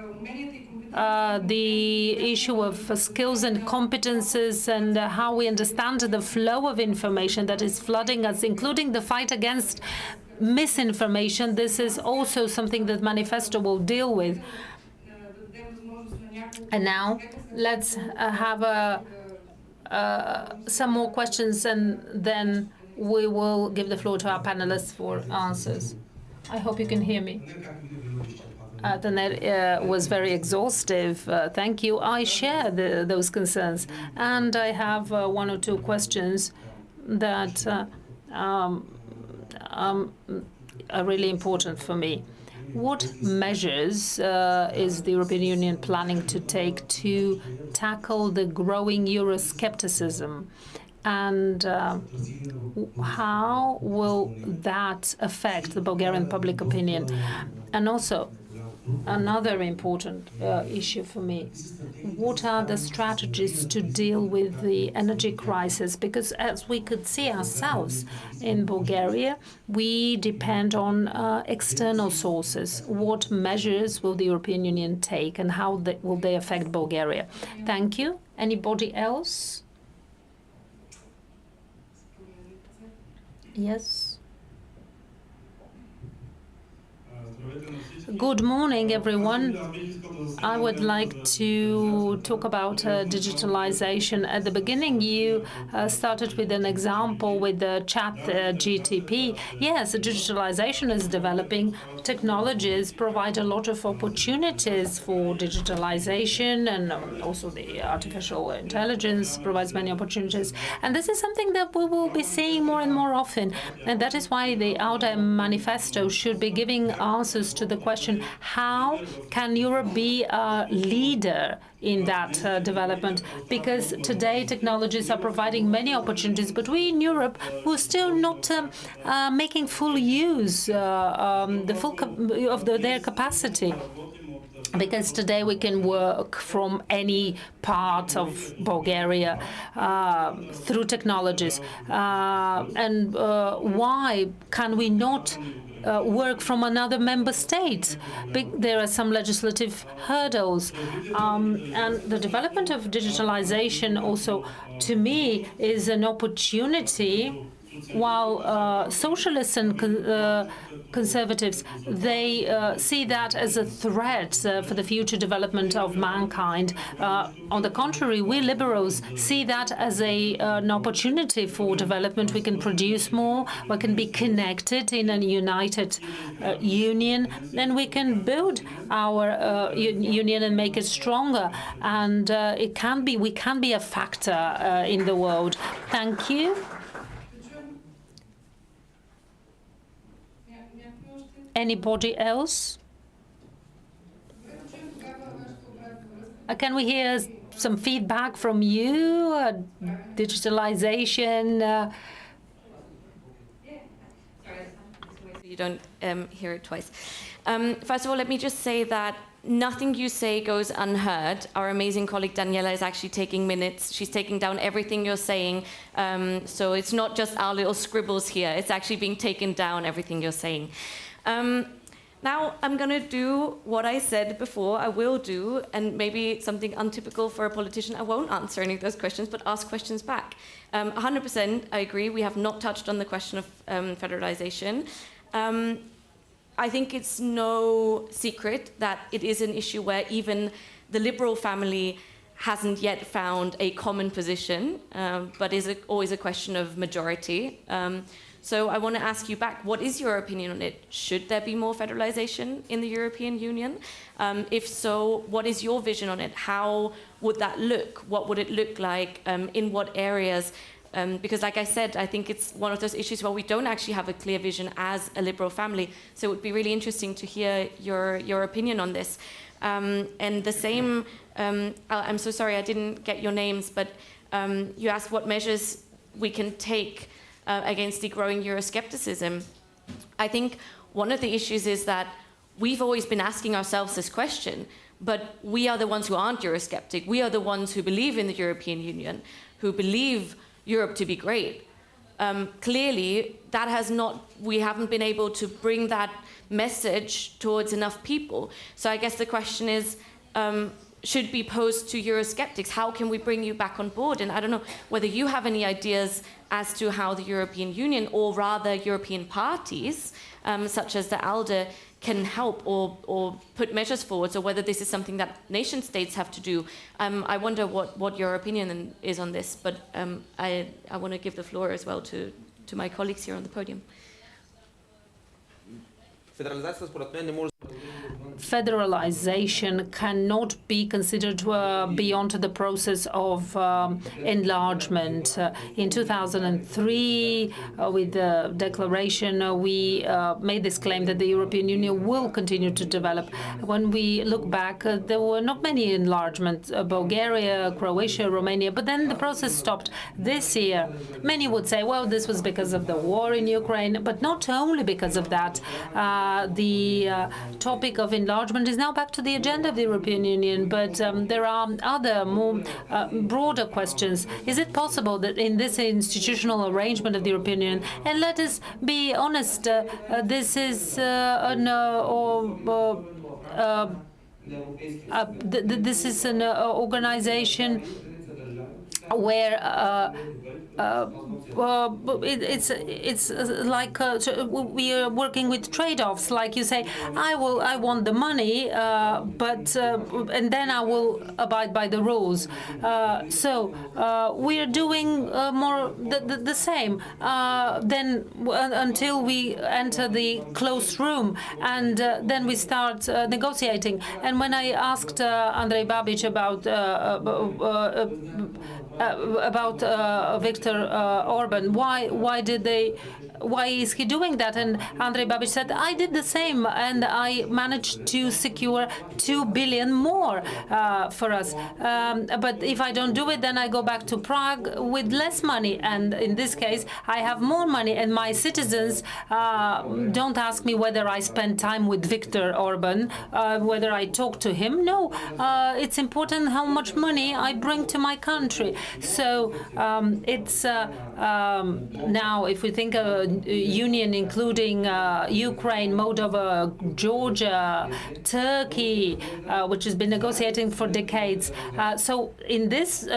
the issue of skills and competences and how we understand the flow of information that is flooding us, including the fight against misinformation, this is also something that Manifesto will deal with. And now let's have some more questions, and then we will give the floor to our panelists for answers. I hope you can hear me. The net was very exhaustive. Thank you. I share those concerns. And I have one or two questions that are really important for me. What measures is the European Union planning to take to tackle the growing Euroscepticism? And how will that affect the Bulgarian public opinion? And also, another important issue for me, what are the strategies to deal with the energy crisis? Because as we could see ourselves in Bulgaria, we depend on external sources. What measures will the European Union take, and how will they affect Bulgaria? Thank you. Anybody else? Yes. Good morning, everyone. I would like to talk about digitalization. At the beginning, you started with an example with the chat GTP. Yes, digitalization is developing. Technologies provide a lot of opportunities for digitalization, and also the artificial intelligence provides many opportunities. And this is something that we will be seeing more and more often. And that is why the ALDE Manifesto should be giving answers to the question, how can Europe be a leader in that development? Because today technologies are providing many opportunities, but we in Europe we're still not making full use of their capacity. Because today we can work from any part of Bulgaria through technologies. And why can we not work from another member state? There are some legislative hurdles. And the development of digitalization also, to me, is an opportunity. While socialists and conservatives, they see that as a threat for the future development of mankind. On the contrary, we liberals see that as an opportunity for development. We can produce more, we can be connected in a united union, and we can build our union and make it stronger. And we can be a factor in the world. Thank you. Anybody else? Can we hear some feedback from you? Digitalization? You don't hear it twice. First of all, let me just say that nothing you say goes unheard. Our amazing colleague Daniela is actually taking minutes. She's taking down everything you're saying. So it's not just our little scribbles here. It's actually being taken down, everything you're saying. Now I'm going to do what I said before I will do, and maybe something untypical for a politician. I won't answer any of those questions, but ask questions back. 100% I agree. We have not touched on the question of federalization. I think it's no secret that it is an issue where even the liberal family hasn't yet found a common position, but is always a question of majority. So I want to ask you back, what is your opinion on it? Should there be more federalization in the European Union? If so, what is your vision on it? How would that look? What would it look like? In what areas? Because like I said, I think it's one of those issues where we don't actually have a clear vision as a liberal family. So it would be really interesting to hear your opinion on this. And the same, I'm so sorry I didn't get your names, but you asked what measures we can take against the growing Euroscepticism. I think one of the issues is that we've always been asking ourselves this question, but we are the ones who aren't Eurosceptic. We are the ones who believe in the European Union, who believe Europe to be great. clearly that we haven't been able to bring that message towards enough people. So I guess the question is, should be posed to Eurosceptics. How can we bring you back on board? And I don't know whether you have any ideas as to how the European Union, or rather European parties, such as the ALDE, can help or put measures forward, or whether this is something that nation states have to do. I wonder what your opinion is on this, but I want to give the floor as well to my colleagues here on the podium. Federalization cannot be considered beyond the process of enlargement. In 2003, with the declaration, we made this claim that the European Union will continue to develop. When we look back, there were not many enlargements, Bulgaria, Croatia, Romania, but then the process stopped this year. Many would say, well, this was because of the war in Ukraine, but not only because of that. The topic of enlargement is now back to the agenda of the European Union, but there are other more broader questions. Is it possible that in this institutional arrangement of the European Union, and let us be honest, this is this is an organization where it's like we are working with trade-offs. Like you say, I want the money, but and then I will abide by the rules. So we are doing more the same. Then until we enter the closed room, and then we start negotiating. And when I asked Andrej Babiš about Viktor Orban, why is he doing that? And Andrej Babiš said, I did the same, and I managed to secure 2 billion more for us. But if I don't do it, then I go back to Prague with less money. And in this case, I have more money, and my citizens don't ask me whether I spend time with Viktor Orban, whether I talk to him. No, it's important how much money I bring to my country. So it's now, if we think of a union including Ukraine, Moldova, Georgia, Turkey, which has been negotiating for decades. So in this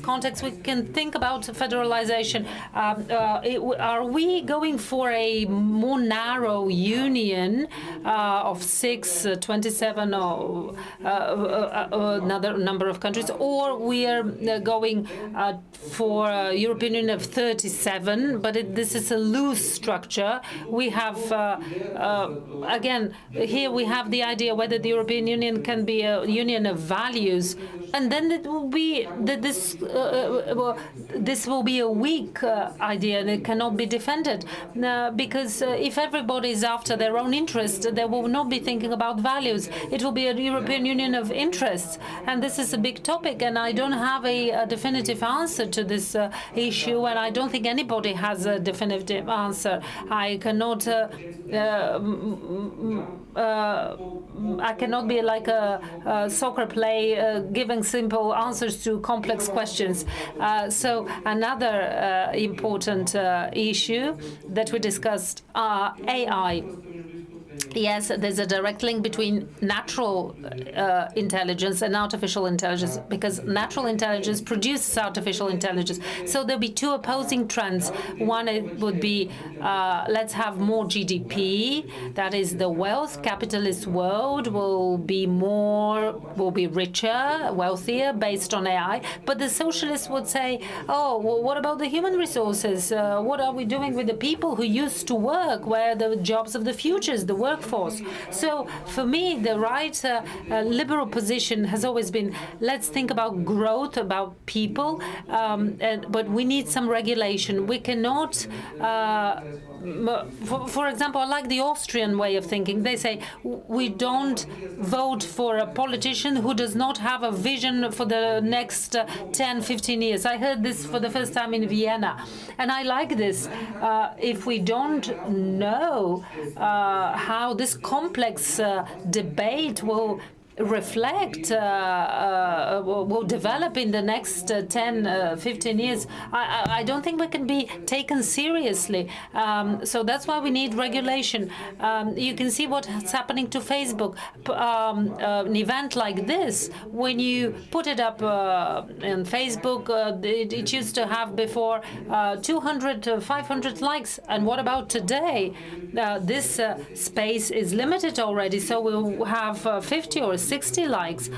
context, we can think about federalization. Are we going for a more narrow union of 6, 27, or another number of countries, or we are going for a European Union of 37, but this is a loose structure. We have, again, here we have the idea whether the European Union can be a union of values, and then it will be that this will be a weak idea, and it cannot be defended, because if everybody is after their own interest, they will not be thinking about values. It will be a European Union of interests, and this is a big topic, and I don't have a definitive answer to this issue, and I don't think anybody has a definitive answer. I cannot be like a soccer play giving simple answers to complex questions. So another important issue that we discussed, AI. Yes, there's a direct link between natural intelligence and artificial intelligence, because natural intelligence produces artificial intelligence. So there'll be two opposing trends. One, it would be let's have more GDP. That is, the wealth capitalist world will be richer, wealthier based on AI. But the socialists would say, oh, well, what about the human resources? What are we doing with the people who used to work? Where are the jobs of the futures, the workforce? So for me, the right liberal position has always been, let's think about growth, about people, but we need some regulation. We cannot, for example, I like the Austrian way of thinking. They say we don't vote for a politician who does not have a vision for the next 10, 15 years. I heard this for the first time in Vienna, and I like this. If we don't know how this complex debate will reflect, will develop in the next 10, 15 years, I don't think we can be taken seriously. So that's why we need regulation. You can see what's happening to Facebook. An event like this, when you put it up on Facebook, it used to have before 200, 500 likes. And what about today? This space is limited already, so we'll have 50 or 60 likes.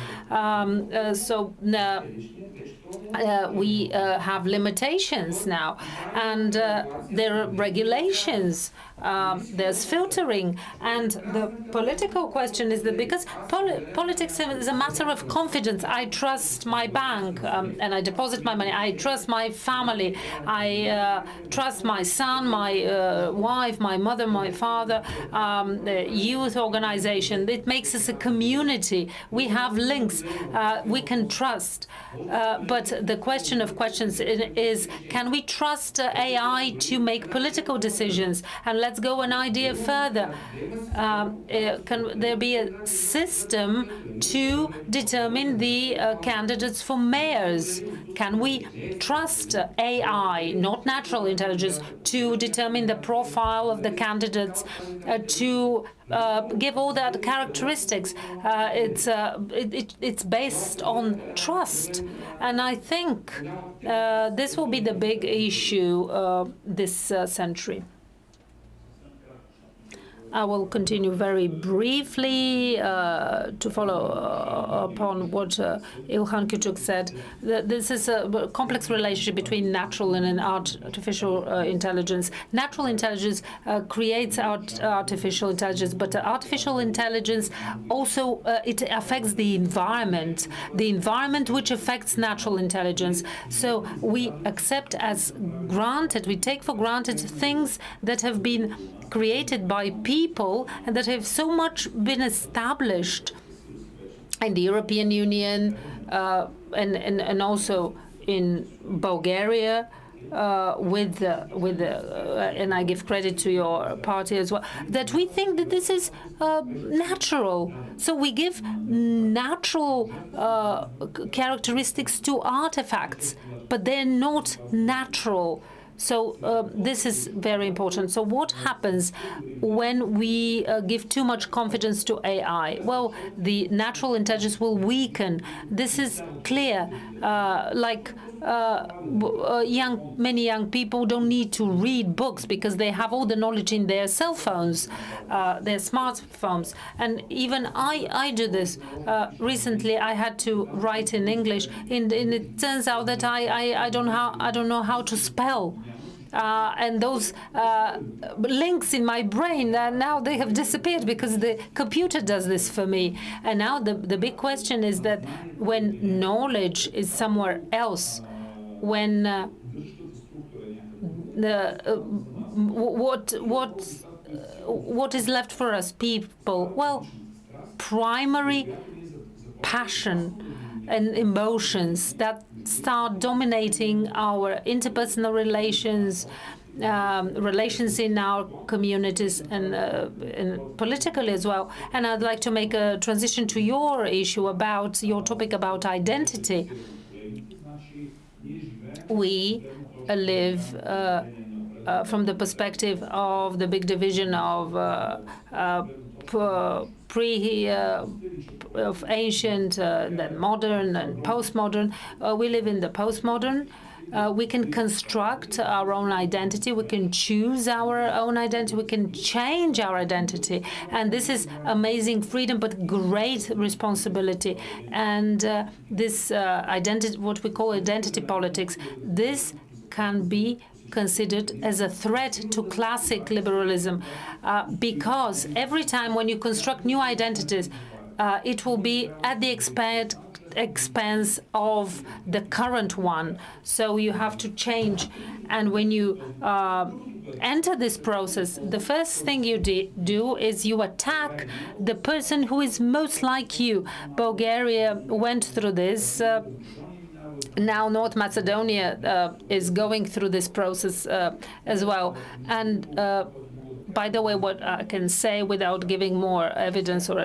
We have limitations now, and there are regulations. There's filtering, and the political question is that because politics is a matter of confidence. I trust my bank, and I deposit my money. I trust my family. I trust my son, my wife, my mother, my father, the youth organization. It makes us a community. We have links. We can trust. But the question of questions is, can we trust AI to make political decisions? And let's go an idea further. Can there be a system to determine the candidates for mayors? Can we trust AI, not natural intelligence, to determine the profile of the candidates, to give all that characteristics? It's based on trust, and I think this will be the big issue this century. I will continue very briefly to follow upon what Ilhan Küçük said. This is a complex relationship between natural and artificial intelligence. Natural intelligence creates artificial intelligence, but artificial intelligence also it affects the environment which affects natural intelligence. So we accept as granted, we take for granted things that have been created by people and that have so much been established in the European Union and also in Bulgaria and I give credit to your party as well, that we think that this is natural. So we give natural characteristics to artifacts, but they're not natural. So this is very important. So what happens when we give too much confidence to AI? Well, the natural intelligence will weaken. This is clear. Many young people don't need to read books because they have all the knowledge in their cell phones, their smartphones. And even I do this. Recently, I had to write in English, and it turns out that I don't know how to spell. And those links in my brain, now they have disappeared because the computer does this for me. And now the big question is that when knowledge is somewhere else, when what is left for us people? Well, primary passion and emotions that start dominating our interpersonal relations, relations in our communities and politically as well. And I'd like to make a transition to your issue about your topic about identity. We live from the perspective of the big division of of ancient, then modern and postmodern. We live in the postmodern. We can construct our own identity. We can choose our own identity. We can change our identity. And this is amazing freedom, but great responsibility. And this identity, what we call identity politics, this can be considered as a threat to classic liberalism, because every time when you construct new identities, it will be at the expense of the current one. So you have to change. And when you enter this process, the first thing you do is you attack the person who is most like you. Bulgaria went through this. Now North Macedonia is going through this process as well. And by the way, what I can say without giving more evidence or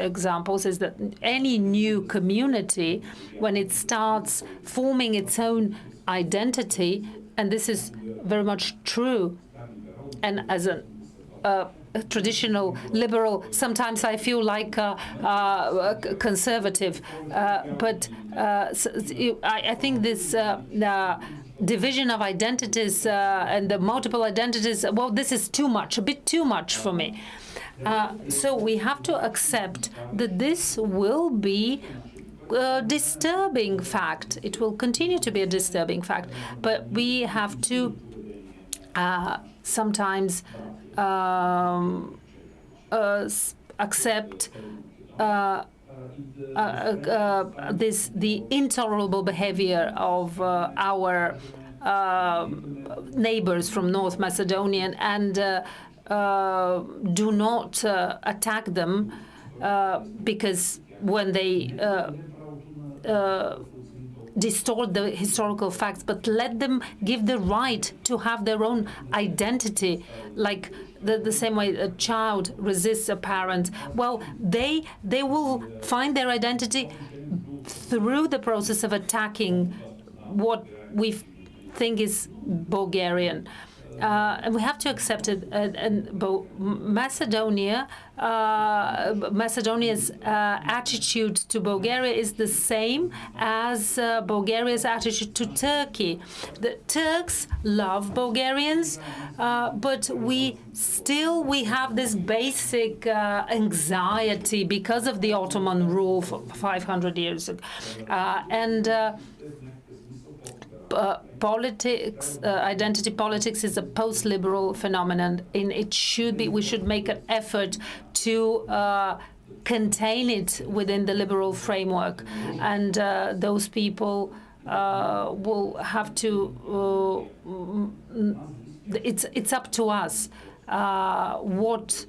examples is that any new community, when it starts forming its own identity, and this is very much true, and as a traditional liberal, sometimes I feel like a conservative, but I think this division of identities and the multiple identities, well, this is too much, a bit too much for me. So we have to accept that this will be a disturbing fact. It will continue to be a disturbing fact, but we have to sometimes accept the intolerable behavior of our neighbors from North Macedonia and do not attack them because when they distort the historical facts, but let them give the right to have their own identity, like the same way a child resists a parent. Well, they will find their identity through the process of attacking what we think is Bulgarian. And we have to accept it. And Macedonia's attitude to Bulgaria is the same as Bulgaria's attitude to Turkey. The Turks love Bulgarians, but we have this basic anxiety because of the Ottoman rule for 500 years ago. Politics, identity politics is a post-liberal phenomenon, and we should make an effort to contain it within the liberal framework. And those people will have to. It's up to us what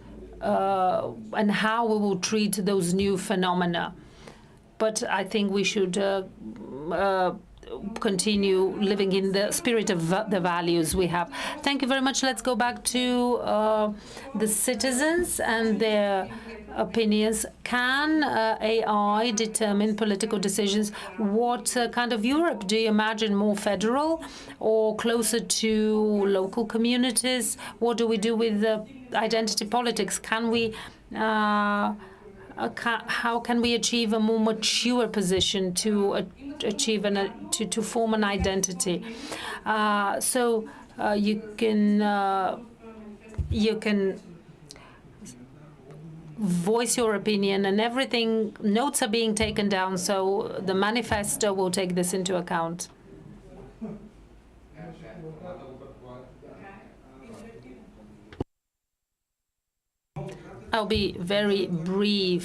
and how we will treat those new phenomena. But I think we should continue living in the spirit of the values we have. Thank you very much. Let's go back to the citizens and their opinions. Can AI determine political decisions? What kind of Europe do you imagine? More federal or closer to local communities? What do we do with identity politics? Can we how can we achieve a more mature position to achieve to form an identity? You can voice your opinion, and everything. Notes are being taken down, so the manifesto will take this into account. I'll be very brief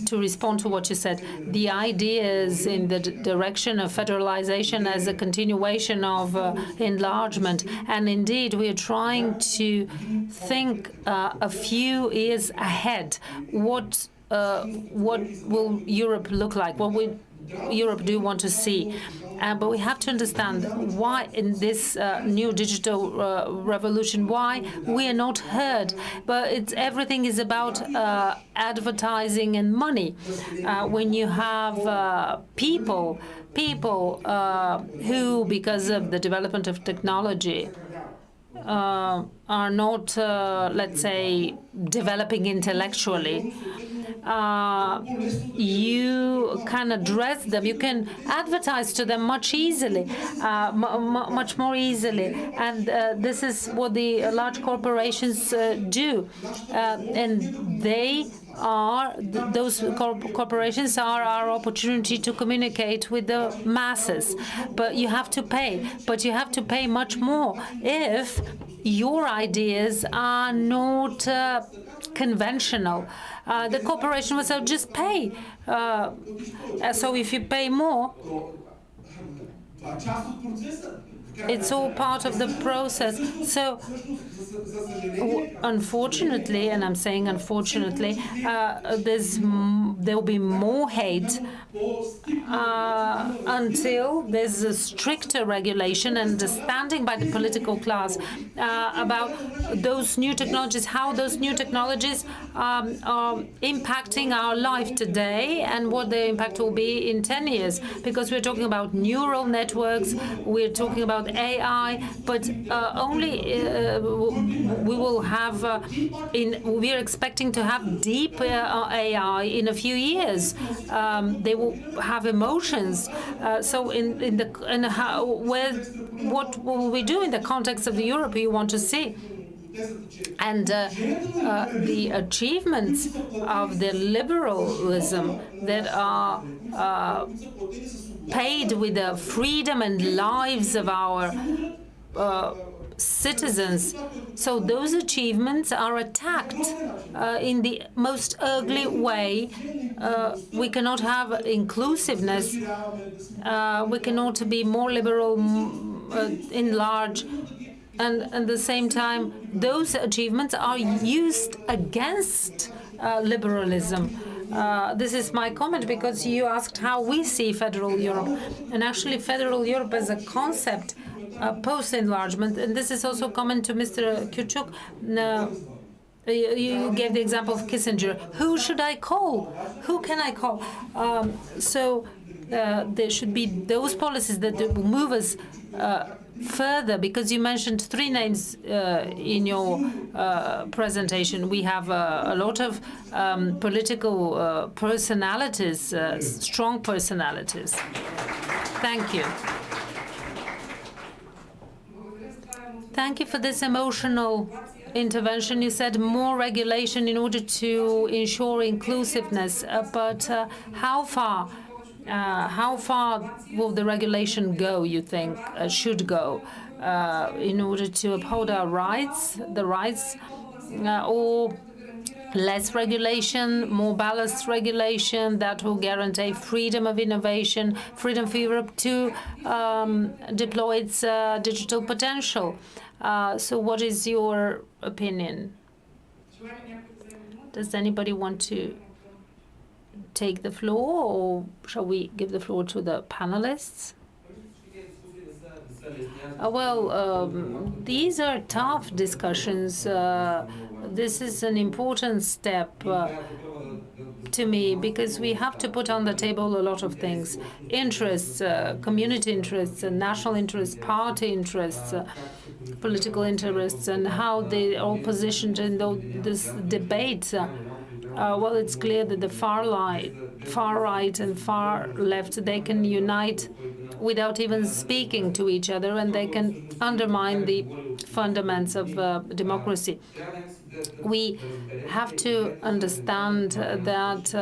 to respond to what you said. The ideas in the direction of federalization as a continuation of enlargement, and indeed we are trying to think a few years ahead. What will Europe look like? What will Europe do want to see? But we have to understand why in this new digital revolution, why we are not heard. But everything is about advertising and money. When you have people who, because of the development of technology, are not, let's say, developing intellectually, you can address them, you can advertise to them much easily, much more easily. And this is what the large corporations do. And those corporations are our opportunity to communicate with the masses. But you have to pay. But you have to pay much more if your ideas are not conventional. The corporation will say, just pay. So if you pay more, It's all part of the process. So, unfortunately, and I'm saying unfortunately, there will be more hate until there's a stricter regulation and understanding by the political class about those new technologies, how those new technologies are impacting our life today and what the impact will be in 10 years. Because we're talking about neural networks, we're talking about AI, but only we will have, we're expecting to have deep AI in a few years. They will have emotions. So what will we do in the context of the Europe you want to see? And the achievements of the liberalism that are paid with the freedom and lives of our citizens. So those achievements are attacked in the most ugly way. We cannot have inclusiveness. We cannot be more liberal in large. And at the same time, those achievements are used against liberalism. This is my comment because you asked how we see federal Europe. And actually, federal Europe as a concept post-enlargement, and this is also common to Mr. Kyuchuk. You gave the example of Kissinger. Who should I call? Who can I call? There should be those policies that will move us further, because you mentioned three names in your presentation. We have a lot of political personalities, strong personalities. Thank you. Thank you for this emotional intervention. You said more regulation in order to ensure inclusiveness, but how far will the regulation go, you think, should go, in order to uphold our rights, or less regulation, more balanced regulation that will guarantee freedom of innovation, freedom for Europe to deploy its digital potential? So what is your opinion? Does anybody want to take the floor, or shall we give the floor to the panelists? These are tough discussions. This is an important step to me, because we have to put on the table a lot of things. Interests, community interests, national interests, party interests, political interests, and how they are positioned in this debate. Well, it's clear that the far right and far left, they can unite without even speaking to each other, and they can undermine the fundaments of democracy. We have to understand that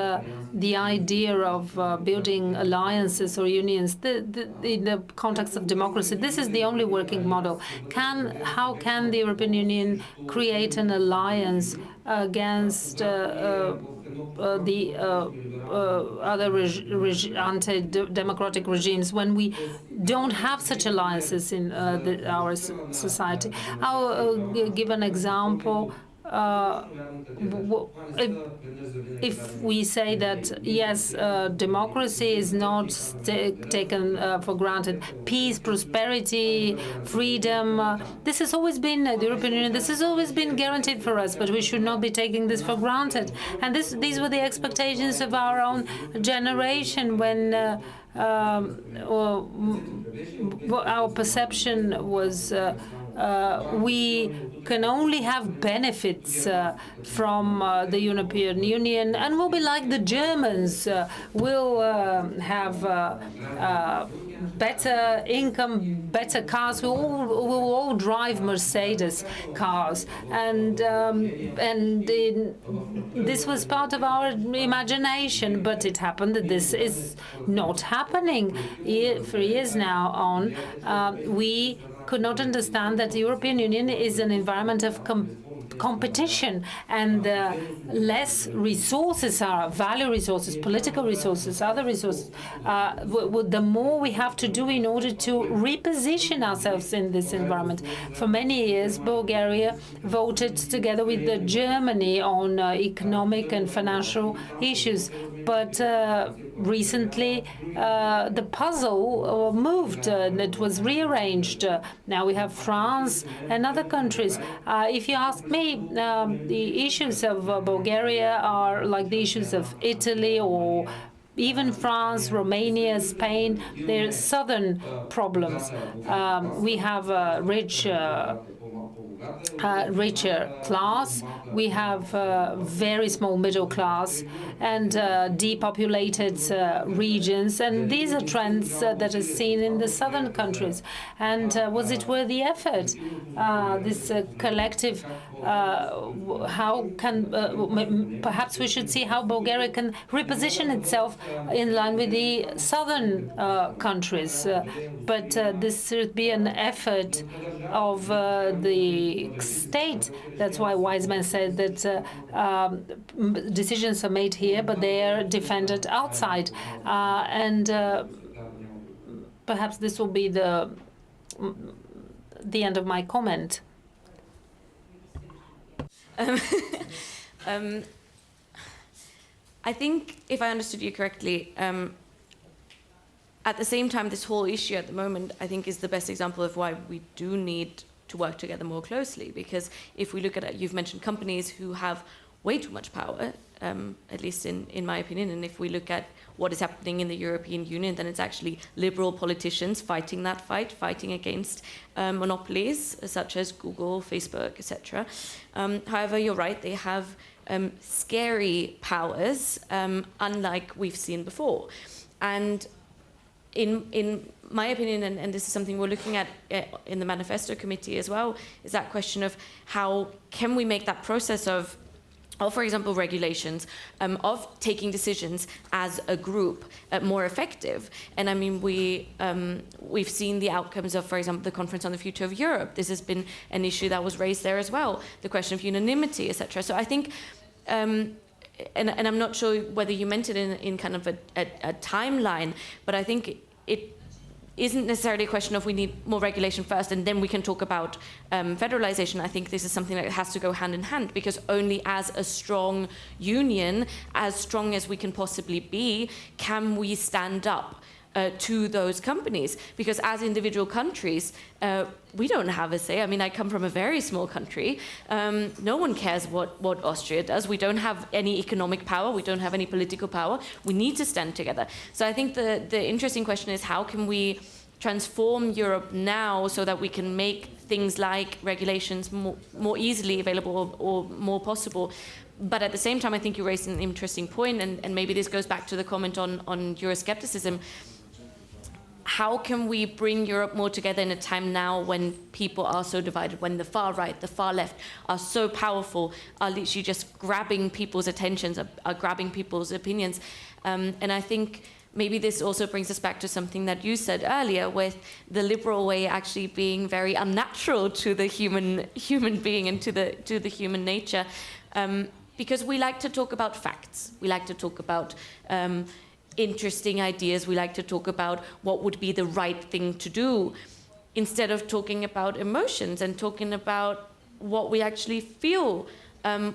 the idea of building alliances or unions in the context of democracy, this is the only working model. How can the European Union create an alliance against the other anti-democratic regimes when we don't have such alliances in our society? I'll give an example. If we say that, yes, democracy is not taken for granted, peace, prosperity, freedom, this has always been the European Union, this has always been guaranteed for us, but we should not be taking this for granted. And these were the expectations of our own generation when our perception was we can only have benefits from the European Union, and we'll be like the Germans. We'll have better income, better cars. We'll all drive Mercedes cars, and this was part of our imagination. But it happened that this is not happening. For years now on, we could not understand that the European Union is an environment of competition, and less resources are, value resources, political resources, other resources, the more we have to do in order to reposition ourselves in this environment. For many years, Bulgaria voted together with Germany on economic and financial issues, but recently the puzzle moved and it was rearranged. Now we have France and other countries. If you ask me, the issues of Bulgaria are like the issues of Italy or even France, Romania, Spain. They're southern problems. We have a richer class. We have very small middle class and depopulated regions. And these are trends that are seen in the southern countries. And was it worth the effort? This collective, how can, perhaps we should see how Bulgaria can reposition itself in line with the southern countries. But this should be an effort of the state. That's why Wiseman said that decisions are made here, but they are defended outside. And perhaps this will be the end of my comment. I think, if I understood you correctly, at the same time, this whole issue at the moment, I think, is the best example of why we do need to work together more closely. Because if we look at it, you've mentioned companies who have way too much power, at least in my opinion. And if we look at what is happening in the European Union, then it's actually liberal politicians fighting that fight, fighting against monopolies such as Google, Facebook, etc. However, you're right, they have scary powers, unlike we've seen before. And in my opinion, and this is something we're looking at in the Manifesto Committee as well, is that question of how can we make that process of, for example, regulations, of taking decisions as a group more effective. And I mean, we've seen the outcomes of, for example, the Conference on the Future of Europe. This has been an issue that was raised there as well, the question of unanimity, etc. So I think, and I'm not sure whether you meant it in kind of a timeline, but I think it isn't necessarily a question of we need more regulation first and then we can talk about federalization. I think this is something that has to go hand in hand, because only as a strong union, as strong as we can possibly be, can we stand up to those companies. Because as individual countries, we don't have a say. I mean, I come from a very small country. No one cares what Austria does. We don't have any economic power. We don't have any political power. We need to stand together. So I think the interesting question is, how can we transform Europe now so that we can make things like regulations more easily available or more possible? But at the same time, I think you raised an interesting point, and maybe this goes back to the comment on Euroscepticism. How can we bring Europe more together in a time now when people are so divided, when the far right, the far left are so powerful, are literally just grabbing people's attentions, are grabbing people's opinions? And I think maybe this also brings us back to something that you said earlier, with the liberal way actually being very unnatural to the human being and to the human nature, because we like to talk about facts, we like to talk about interesting ideas, we like to talk about what would be the right thing to do, instead of talking about emotions and talking about what we actually feel,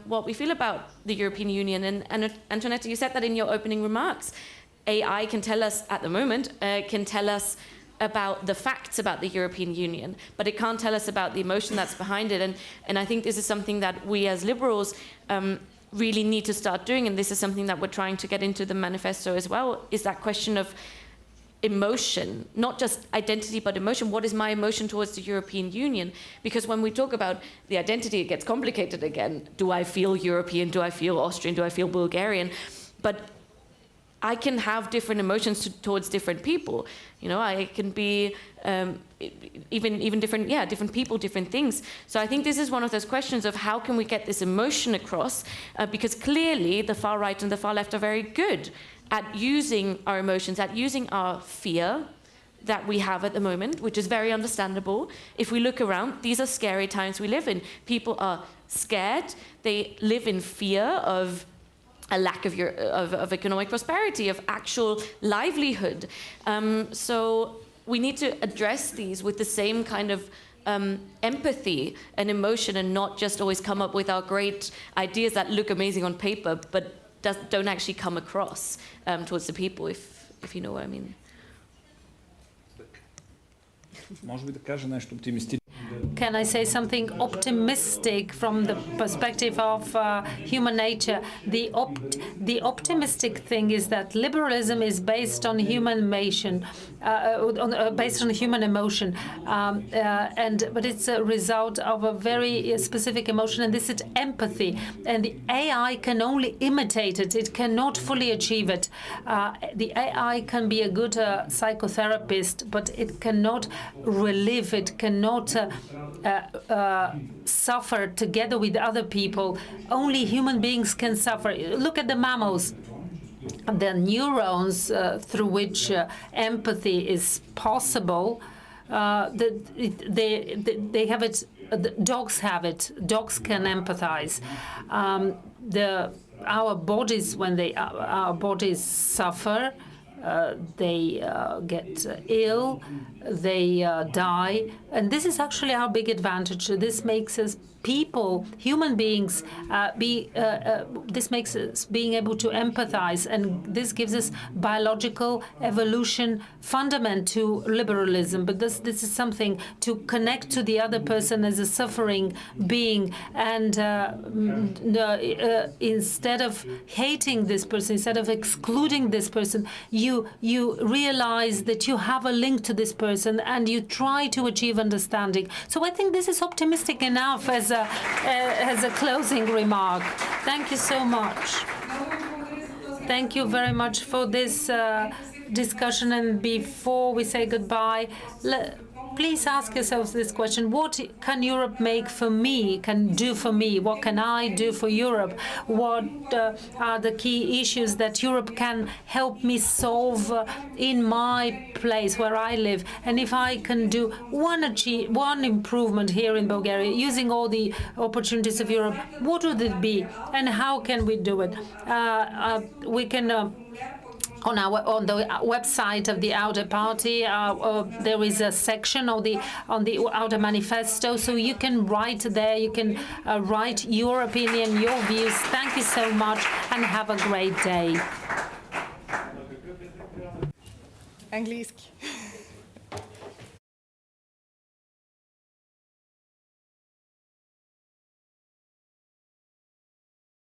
what we feel about the European Union. And Antoinette, you said that in your opening remarks. AI can tell us at the moment, can tell us about the facts about the European Union, but it can't tell us about the emotion that's behind it. And I think this is something that we as liberals really need to start doing, and this is something that we're trying to get into the manifesto as well, is that question of emotion, not just identity, but emotion. What is my emotion towards the European Union? Because when we talk about the identity, it gets complicated again. Do I feel European? Do I feel Austrian? Do I feel Bulgarian? But I can have different emotions towards different people. You know, I can be even different, different people, different things. So I think this is one of those questions of how can we get this emotion across? Because clearly the far right and the far left are very good at using our emotions, at using our fear, that we have at the moment, which is very understandable. If we look around, these are scary times we live in. People are scared. They live in fear of a lack of economic prosperity, of actual livelihood. So we need to address these with the same kind of empathy and emotion, and not just always come up with our great ideas that look amazing on paper, but don't actually come across towards the people, if you know what I mean. Can I say something optimistic from the perspective of human nature? The optimistic thing is that liberalism is based on human emotion, but it's a result of a very specific emotion, and this is empathy. And the AI can only imitate it; it cannot fully achieve it. The AI can be a good psychotherapist, but it cannot relive. It cannot suffer together with other people. Only human beings can suffer. Look at the mammals. The neurons through which empathy is possible, they have it. Dogs have it. Dogs can empathize. Our bodies, when our bodies suffer, they get ill, they die, and this is actually our big advantage. This makes us people, human beings, this makes us being able to empathize, and this gives us biological evolution fundament to liberalism. But this is something to connect to the other person as a suffering being, and instead of hating this person, instead of excluding this person, you realize that you have a link to this person, and you try to achieve understanding. So I think this is optimistic enough as a closing remark. Thank you so much. Thank you very much for this discussion. And before we say goodbye, please ask yourselves this question: what can Europe make for me, can do for me? What can I do for Europe? What are the key issues that Europe can help me solve in my place where I live? And if I can do one improvement here in Bulgaria, using all the opportunities of Europe, what would it be? And how can we do it? We can... On the website of the ALDE Party, there is a section on the ALDE Manifesto, so you can write there. You can write your opinion, your views. Thank you so much, and have a great day. Английский.